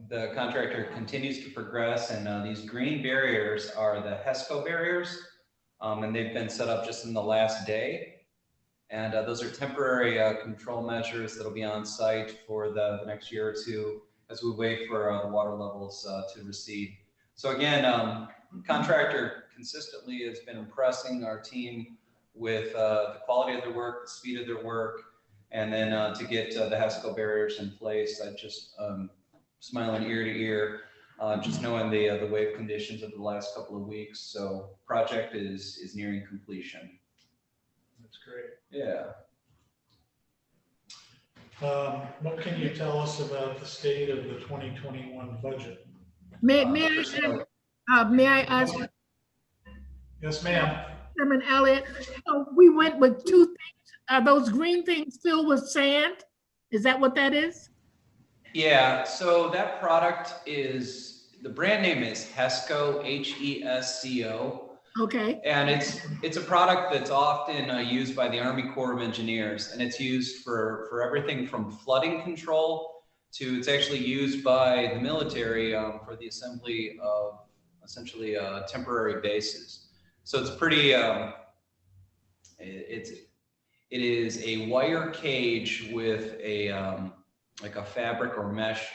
the contractor continues to progress, and these green barriers are the HESCO barriers, and they've been set up just in the last day. And those are temporary control measures that'll be on site for the next year or two as we wait for the water levels to recede. So again, contractor consistently has been impressing our team with the quality of their work, the speed of their work, and then to get the HESCO barriers in place. I just smiling ear to ear, just knowing the wave conditions of the last couple of weeks. So project is nearing completion. That's great. Yeah. What can you tell us about the state of the 2021 budget? May I ask? Yes, ma'am. Chairman Elliott, so we went with 2 things. Are those green things filled with sand? Is that what that is? Yeah, so that product is, the brand name is HESCO, HESCO. Okay. And it's a product that's often used by the Army Corps of Engineers, and it's used for everything from flooding control to it's actually used by the military for the assembly of essentially temporary bases. So it's pretty, it is a wire cage with a like a fabric or mesh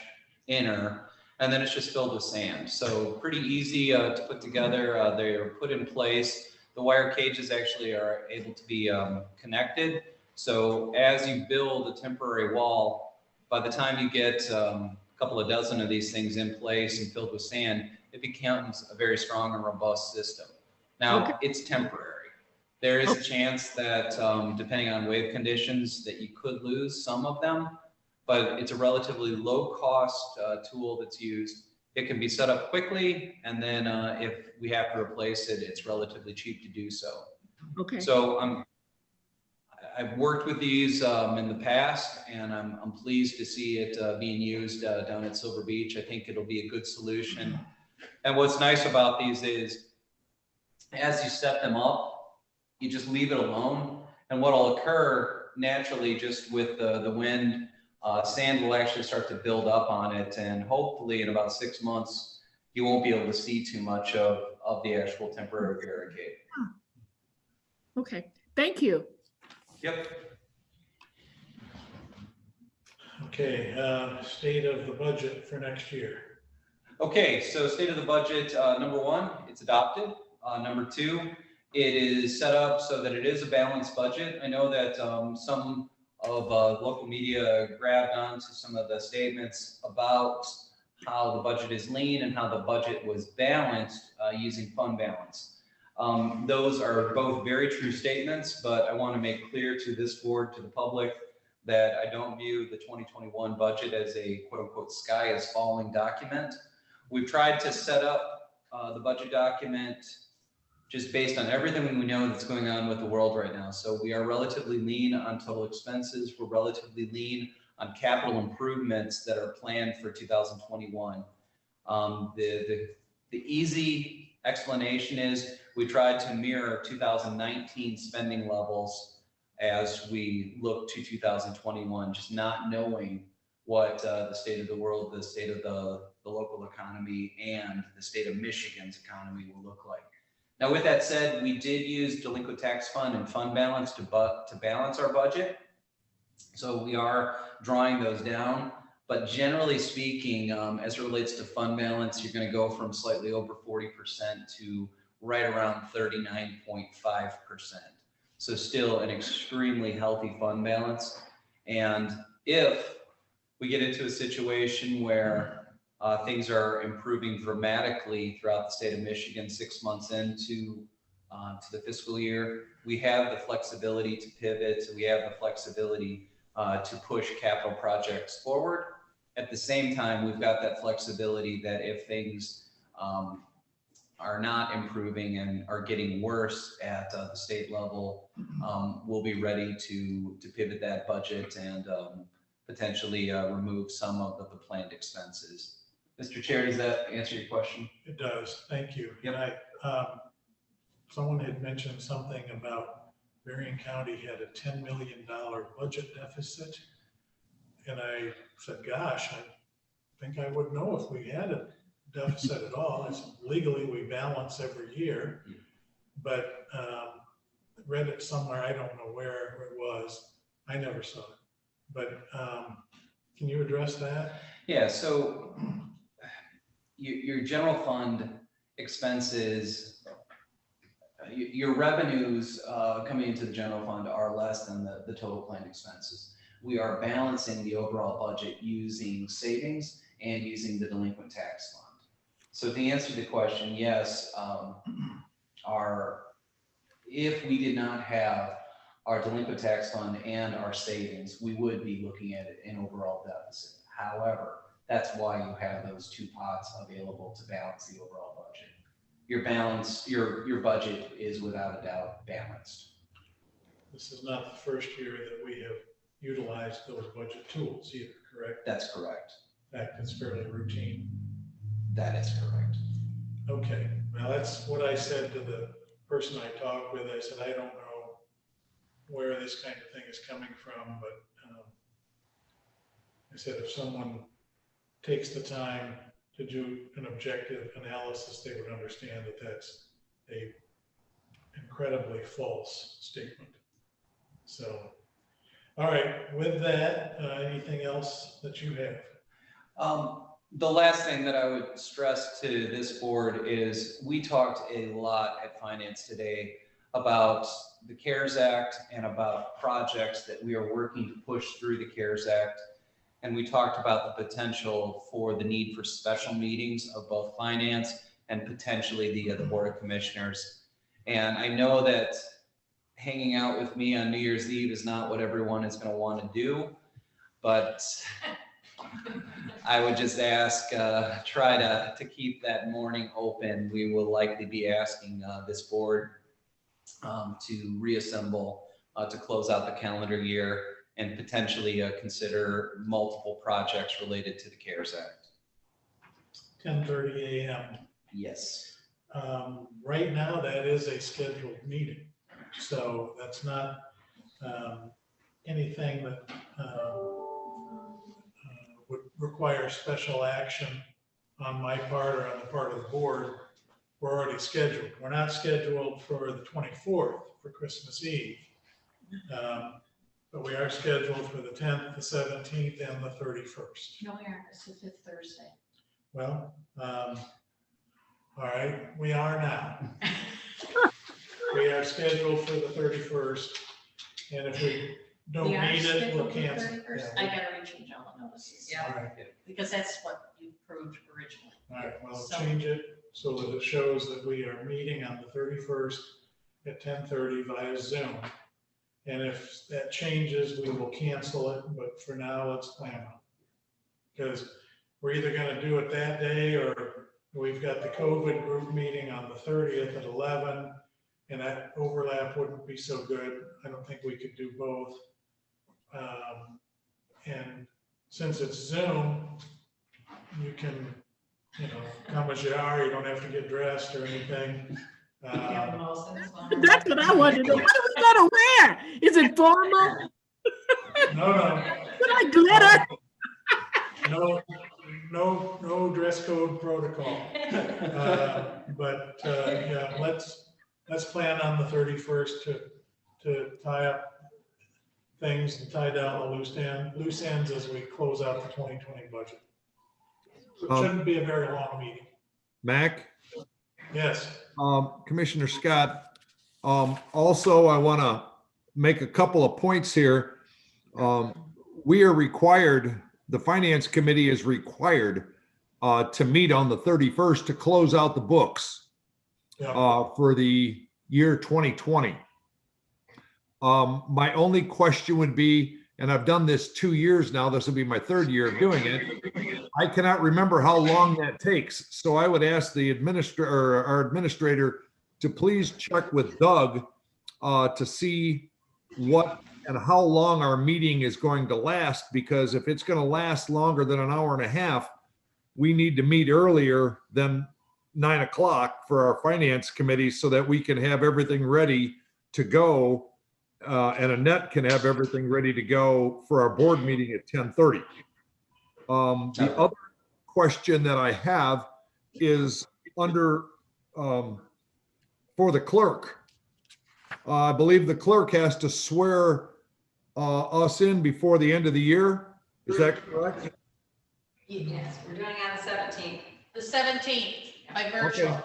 inner, and then it's just filled with sand. So pretty easy to put together. They are put in place. The wire cages actually are able to be connected. So as you build a temporary wall, by the time you get a couple of dozen of these things in place and filled with sand, it becomes a very strong and robust system. Now, it's temporary. There is a chance that depending on wave conditions that you could lose some of them, but it's a relatively low cost tool that's used. It can be set up quickly, and then if we have to replace it, it's relatively cheap to do so. Okay. So I've worked with these in the past, and I'm pleased to see it being used down at Silver Beach. I think it'll be a good solution. And what's nice about these is, as you set them up, you just leave it alone. And what'll occur naturally just with the wind, sand will actually start to build up on it. And hopefully in about 6 months, you won't be able to see too much of the actual temporary barricade. Okay, thank you. Yep. Okay, state of the budget for next year. Okay, so state of the budget, number one, it's adopted. Number two, It is set up so that it is a balanced budget. I know that some of local media grabbed onto some of the statements about how the budget is lean and how the budget was balanced using fund balance. Those are both very true statements, but I want to make clear to this board, to the public, that I don't view the 2021 budget as a quote unquote sky is falling document. We've tried to set up the budget document just based on everything we know that's going on with the world right now. So we are relatively lean on total expenses. We're relatively lean on capital improvements that are planned for 2021. The easy explanation is we tried to mirror 2019 spending levels as we look to 2021, just not knowing what the state of the world, the state of the local economy, and the state of Michigan's economy will look like. Now, with that said, we did use delinquent tax fund and fund balance to balance our budget. So we are drawing those down, but generally speaking, as it relates to fund balance, you're going to go from slightly over 40% to right around 39.5%. So still an extremely healthy fund balance. And if we get into a situation where things are improving dramatically throughout the state of Michigan 6 months into to the fiscal year, we have the flexibility to pivot. We have the flexibility to push capital projects forward. At the same time, we've got that flexibility that if things are not improving and are getting worse at the state level, we'll be ready to pivot that budget and potentially remove some of the planned expenses. Mr. Chair, does that answer your question? It does. Thank you. Yep. And someone had mentioned something about Marion County had a $10 million budget deficit. And I said, gosh, I think I would know if we had a deficit at all. I said, legally, we balance every year. But I read it somewhere. I don't know where it was. I never saw it. But can you address that? Yeah, so your general fund expenses, your revenues coming into the general fund are less than the total planned expenses. We are balancing the overall budget using savings and using the delinquent tax fund. So to answer the question, yes, if we did not have our delinquent tax fund and our savings, we would be looking at an overall deficit. However, that's why you have those two pots available to balance the overall budget. Your budget is without a doubt balanced. This is not the first year that we have utilized those budget tools either, correct? That's correct. In fact, it's fairly routine. That is correct. Okay, well, that's what I said to the person I talked with. I said, I don't know where this kind of thing is coming from, but I said, if someone takes the time to do an objective analysis, they would understand that that's a incredibly false statement. So, all right, with that, anything else that you have? The last thing that I would stress to this board is we talked a lot at Finance today about the CARES Act and about projects that we are working to push through the CARES Act. And we talked about the potential for the need for special meetings of both finance and potentially the Board of Commissioners. And I know that hanging out with me on New Year's Eve is not what everyone is going to want to do, but I would just ask, try to keep that morning open. We will likely be asking this board to reassemble to close out the calendar year and potentially consider multiple projects related to the CARES Act. 10:30 a.m. Yes. Right now, that is a scheduled meeting. So that's not anything that would require special action on my part or on the part of the board. We're already scheduled. We're not scheduled for the 24th for Christmas Eve. But we are scheduled for the 10th, the 17th, and the 31st. No, we aren't. This is fifth Thursday. Well, all right, we are now. We are scheduled for the 31st. And if we don't We are need it, we'll scheduled for cancel. 31st. Yeah. I gotta rechange all the notices. All right. Because that's what you approved originally. All right, well, So- change it so that it shows that we are meeting on the 31st at 10:30 via Zoom. And if that changes, we will cancel it, but for now, let's plan on it. Because we're either gonna do it that day, or we've got the COVID group meeting on the 30th at 11, and that overlap wouldn't be so good. I don't think we could do both. And since it's Zoom, you can, come as you are, you don't have to get dressed or anything. That's what I wanted to know. What are we gonna wear? Is it formal? No. Should I glitter? No dress code protocol. But yeah, let's plan on the 31st to tie up things and tie down the loose ends as we close out the 2020 budget. It shouldn't be a very long meeting. Mac? Yes. Commissioner Scott, also, I want to make a couple of points here. We are required, the Finance Committee is required to meet on the 31st to close out the books for the year 2020. My only question would be, and I've done this 2 years now, this will be my 3rd year of doing it. I cannot remember how long that takes. So I would ask the our administrator to please check with Doug to see what and how long our meeting is going to last, because if it's going to last longer than an hour and a half, we need to meet earlier than 9 o'clock for our finance committee so that we can have everything ready to go. And Annette can have everything ready to go for our board meeting at 10:30. The other question that I have is under, for the clerk. I believe the clerk has to swear us in before the end of the year. Is that correct? Yes, we're doing it on the 17th. The 17th by virtual. Okay.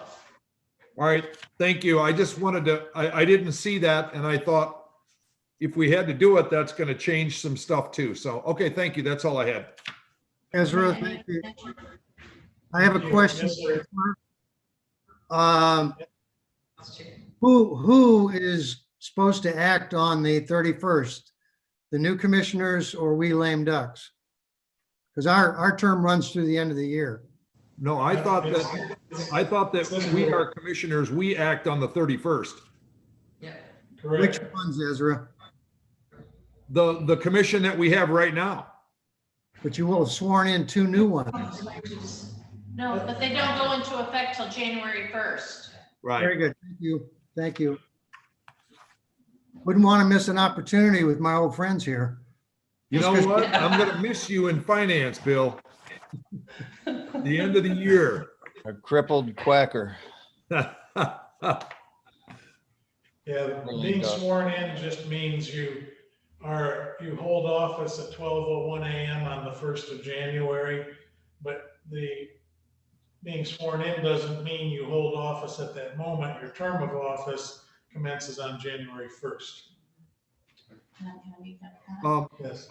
All right, thank you. I just wanted to, I didn't see that, and I thought if we had to do it, that's going to change some stuff too. So, okay, thank you. That's all I had. Ezra, thank you. I have a question. Who is supposed to act on the 31st? The new commissioners or we lame ducks? Because our term runs through the end of the year. No, I thought that we are commissioners, we act on the 31st. Which ones, Ezra? The commission that we have right now. But you will have sworn in 2 new ones. No, but they don't go into effect till January 1st. Right. Very good. Thank you. Thank you. Wouldn't want to miss an opportunity with my old friends here. You know what? I'm going to miss you in finance, Bill. The end of the year. A crippled quacker. Yeah, being sworn in just means you hold office at 12:01 a.m. on the 1st of January, but being sworn in doesn't mean you hold office at that moment. Your term of office commences on January 1st. Yes.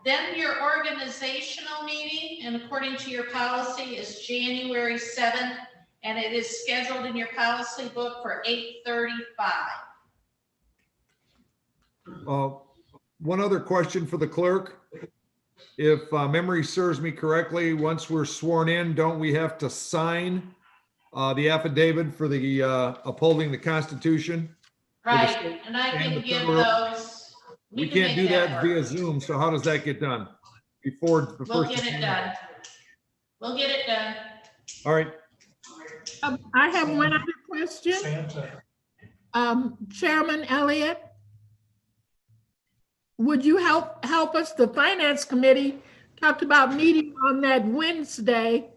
Then your organizational meeting, and according to your policy, is January 7th, and it is scheduled in your policy book for 8:35. One other question for the clerk. If memory serves me correctly, once we're sworn in, don't we have to sign the affidavit for the upholding the Constitution? Right, and I can give those. We can't do that via Zoom, so how does that get done? Before the We'll first? get it done. We'll get it done. All right. I have one other question. Chairman Elliott, would you help us? The Finance Committee talked about meeting on that Wednesday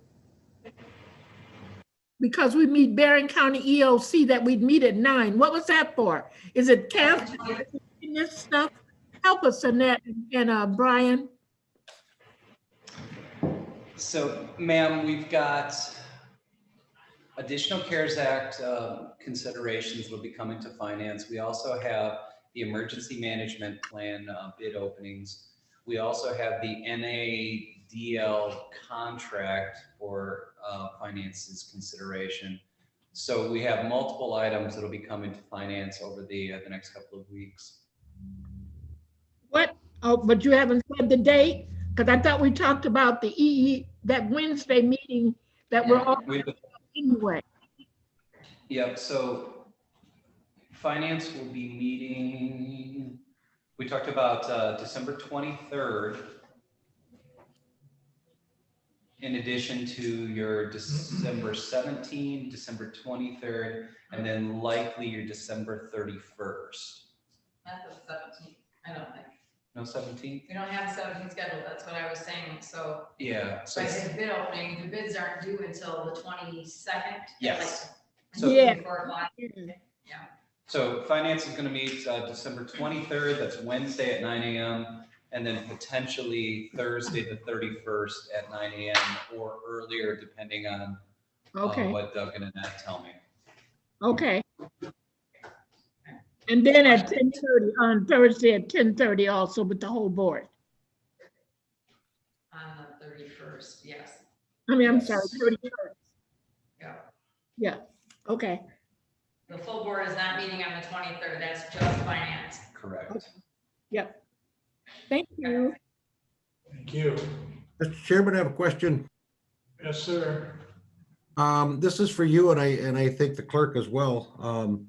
because we meet Barron County EOC, that we'd meet at 9. What was that for? Is it canceled? This stuff? Help us, Annette and Brian. So, ma'am, we've got additional CARES Act considerations will be coming to finance. We also have the emergency management plan bid openings. We also have the NADL contract for finances consideration. So we have multiple items that'll be coming to finance over the next couple of weeks. What? Oh, but you haven't said the date? Because I thought we talked about the that Wednesday meeting that we're all anyway. Yep, so finance will be meeting, we talked about December 23rd. In addition to your December 17th, December 23rd, and then likely your December 31st. Not the 17th, I don't think. No 17th? We don't have the 17th scheduled, that's what I was saying, so. Yeah. So I said bid opening, the bids aren't due until the 22nd. yes. Like, So, yeah. 4 o'clock. Yeah. So finance is going to meet December 23rd, that's Wednesday at 9 a.m. And then potentially Thursday the 31st at 9 a.m. or earlier, depending on what Doug and Annette tell me. Okay. And then at 10:30 on Thursday at 10:30 also with the whole board. On the 31st, yes. I mean, I'm sorry, 31st. Yeah. Yeah, okay. The full board is not meeting on the 23rd, that's just finance. Correct. Okay. Yep. Thank you. Thank you. Mr. Chairman, I have a question. Yes, sir. This is for you and I think the clerk as well.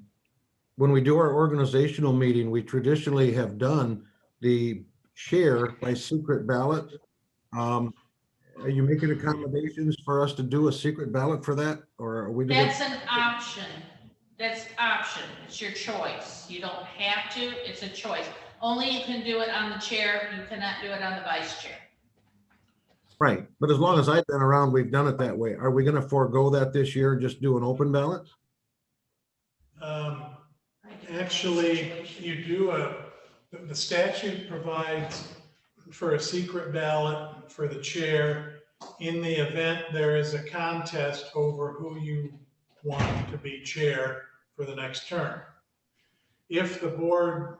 When we do our organizational meeting, we traditionally have done the chair by secret ballot. Are you making accommodations for us to do a secret ballot for that, or are we? That's an option. That's option. It's your choice. You don't have to. It's a choice. Only you can do it on the chair. You cannot do it on the vice chair. Right, but as long as I've been around, we've done it that way. Are we going to forego that this year and just do an open ballot? Actually, you do the statute provides for a secret ballot for the chair in the event there is a contest over who you want to be chair for the next term. If the board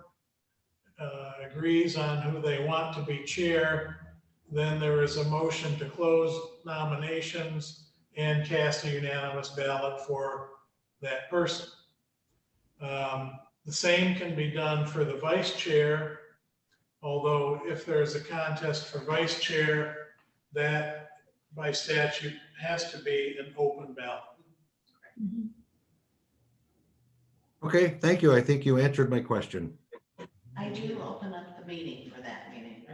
agrees on who they want to be chair, then there is a motion to close nominations and cast a unanimous ballot for that person. The same can be done for the vice chair, although if there's a contest for vice chair, that by statute has to be an open ballot. Okay, thank you. I think you answered my question. I do open up the meeting for that meeting.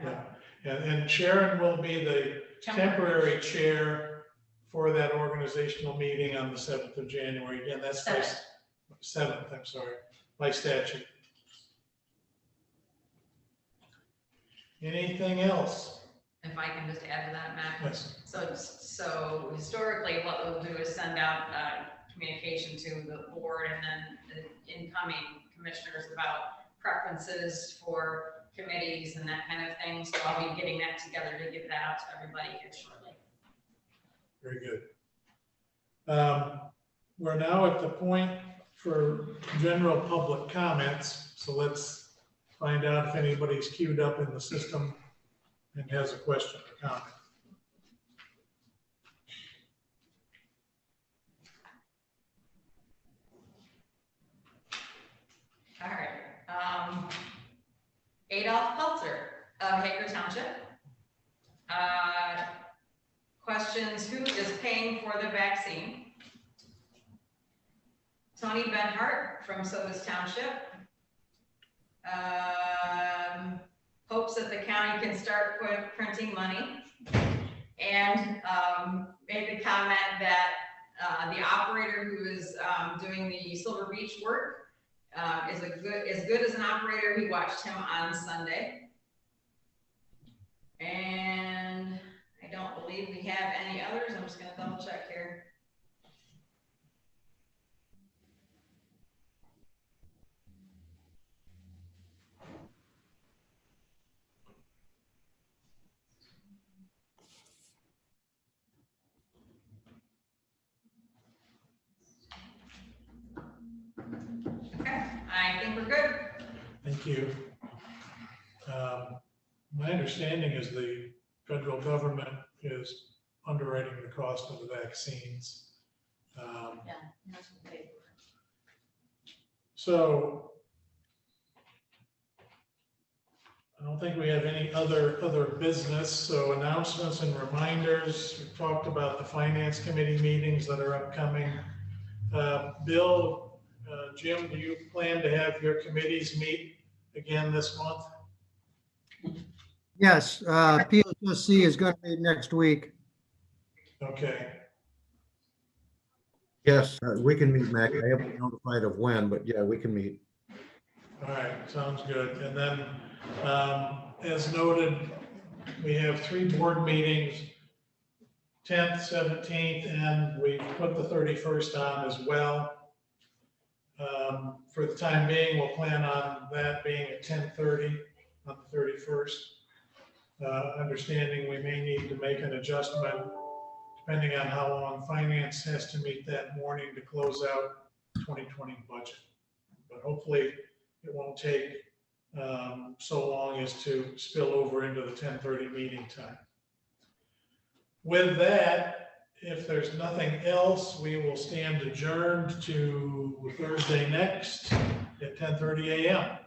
Yeah, and Sharon will be the temporary chair for that organizational meeting on the 7th of January. Again, that's by 7th, I'm sorry, by statute. Anything else? If I can just add to that, Matt. Yes. So historically, what we'll do is send out communication to the board and then the incoming commissioners about preferences for committees and that kind of thing. So I'll be getting that together to get that out to everybody here shortly. Very good. We're now at the point for general public comments. So let's find out if anybody's queued up in the system and has a question or comment. All right. Adolph Peltzer of Hager Township. Questions: who is paying for the vaccine? Tony Benhart from Sodas Township. Hopes that the county can start printing money. And made the comment that the operator who is doing the Silver Beach work is as good as an operator. He watched him on Sunday. And I don't believe we have any others. I'm just going to double check here. Thank you. My understanding is the federal government is underwriting the cost of the vaccines. Yeah, that's what they- So I don't think we have any other business. So announcements and reminders. We talked about the finance committee meetings that are upcoming. Bill, Jim, do you plan to have your committees meet again this month? Yes, PSSC is going to be next week. Okay. Yes, we can meet, Mac. I haven't been notified of when, but yeah, we can meet. All right, sounds good. And then, as noted, we have 3 board meetings, 10th, 17th, and we put the 31st on as well. For the time being, we'll plan on that being at 10:30 on the 31st. Understanding we may need to make an adjustment depending on how long finance has to meet that morning to close out 2020 budget. But hopefully it won't take so long as to spill over into the 10:30 meeting time. With that, if there's nothing else, we will stand adjourned to Thursday next at 10:30 a.m.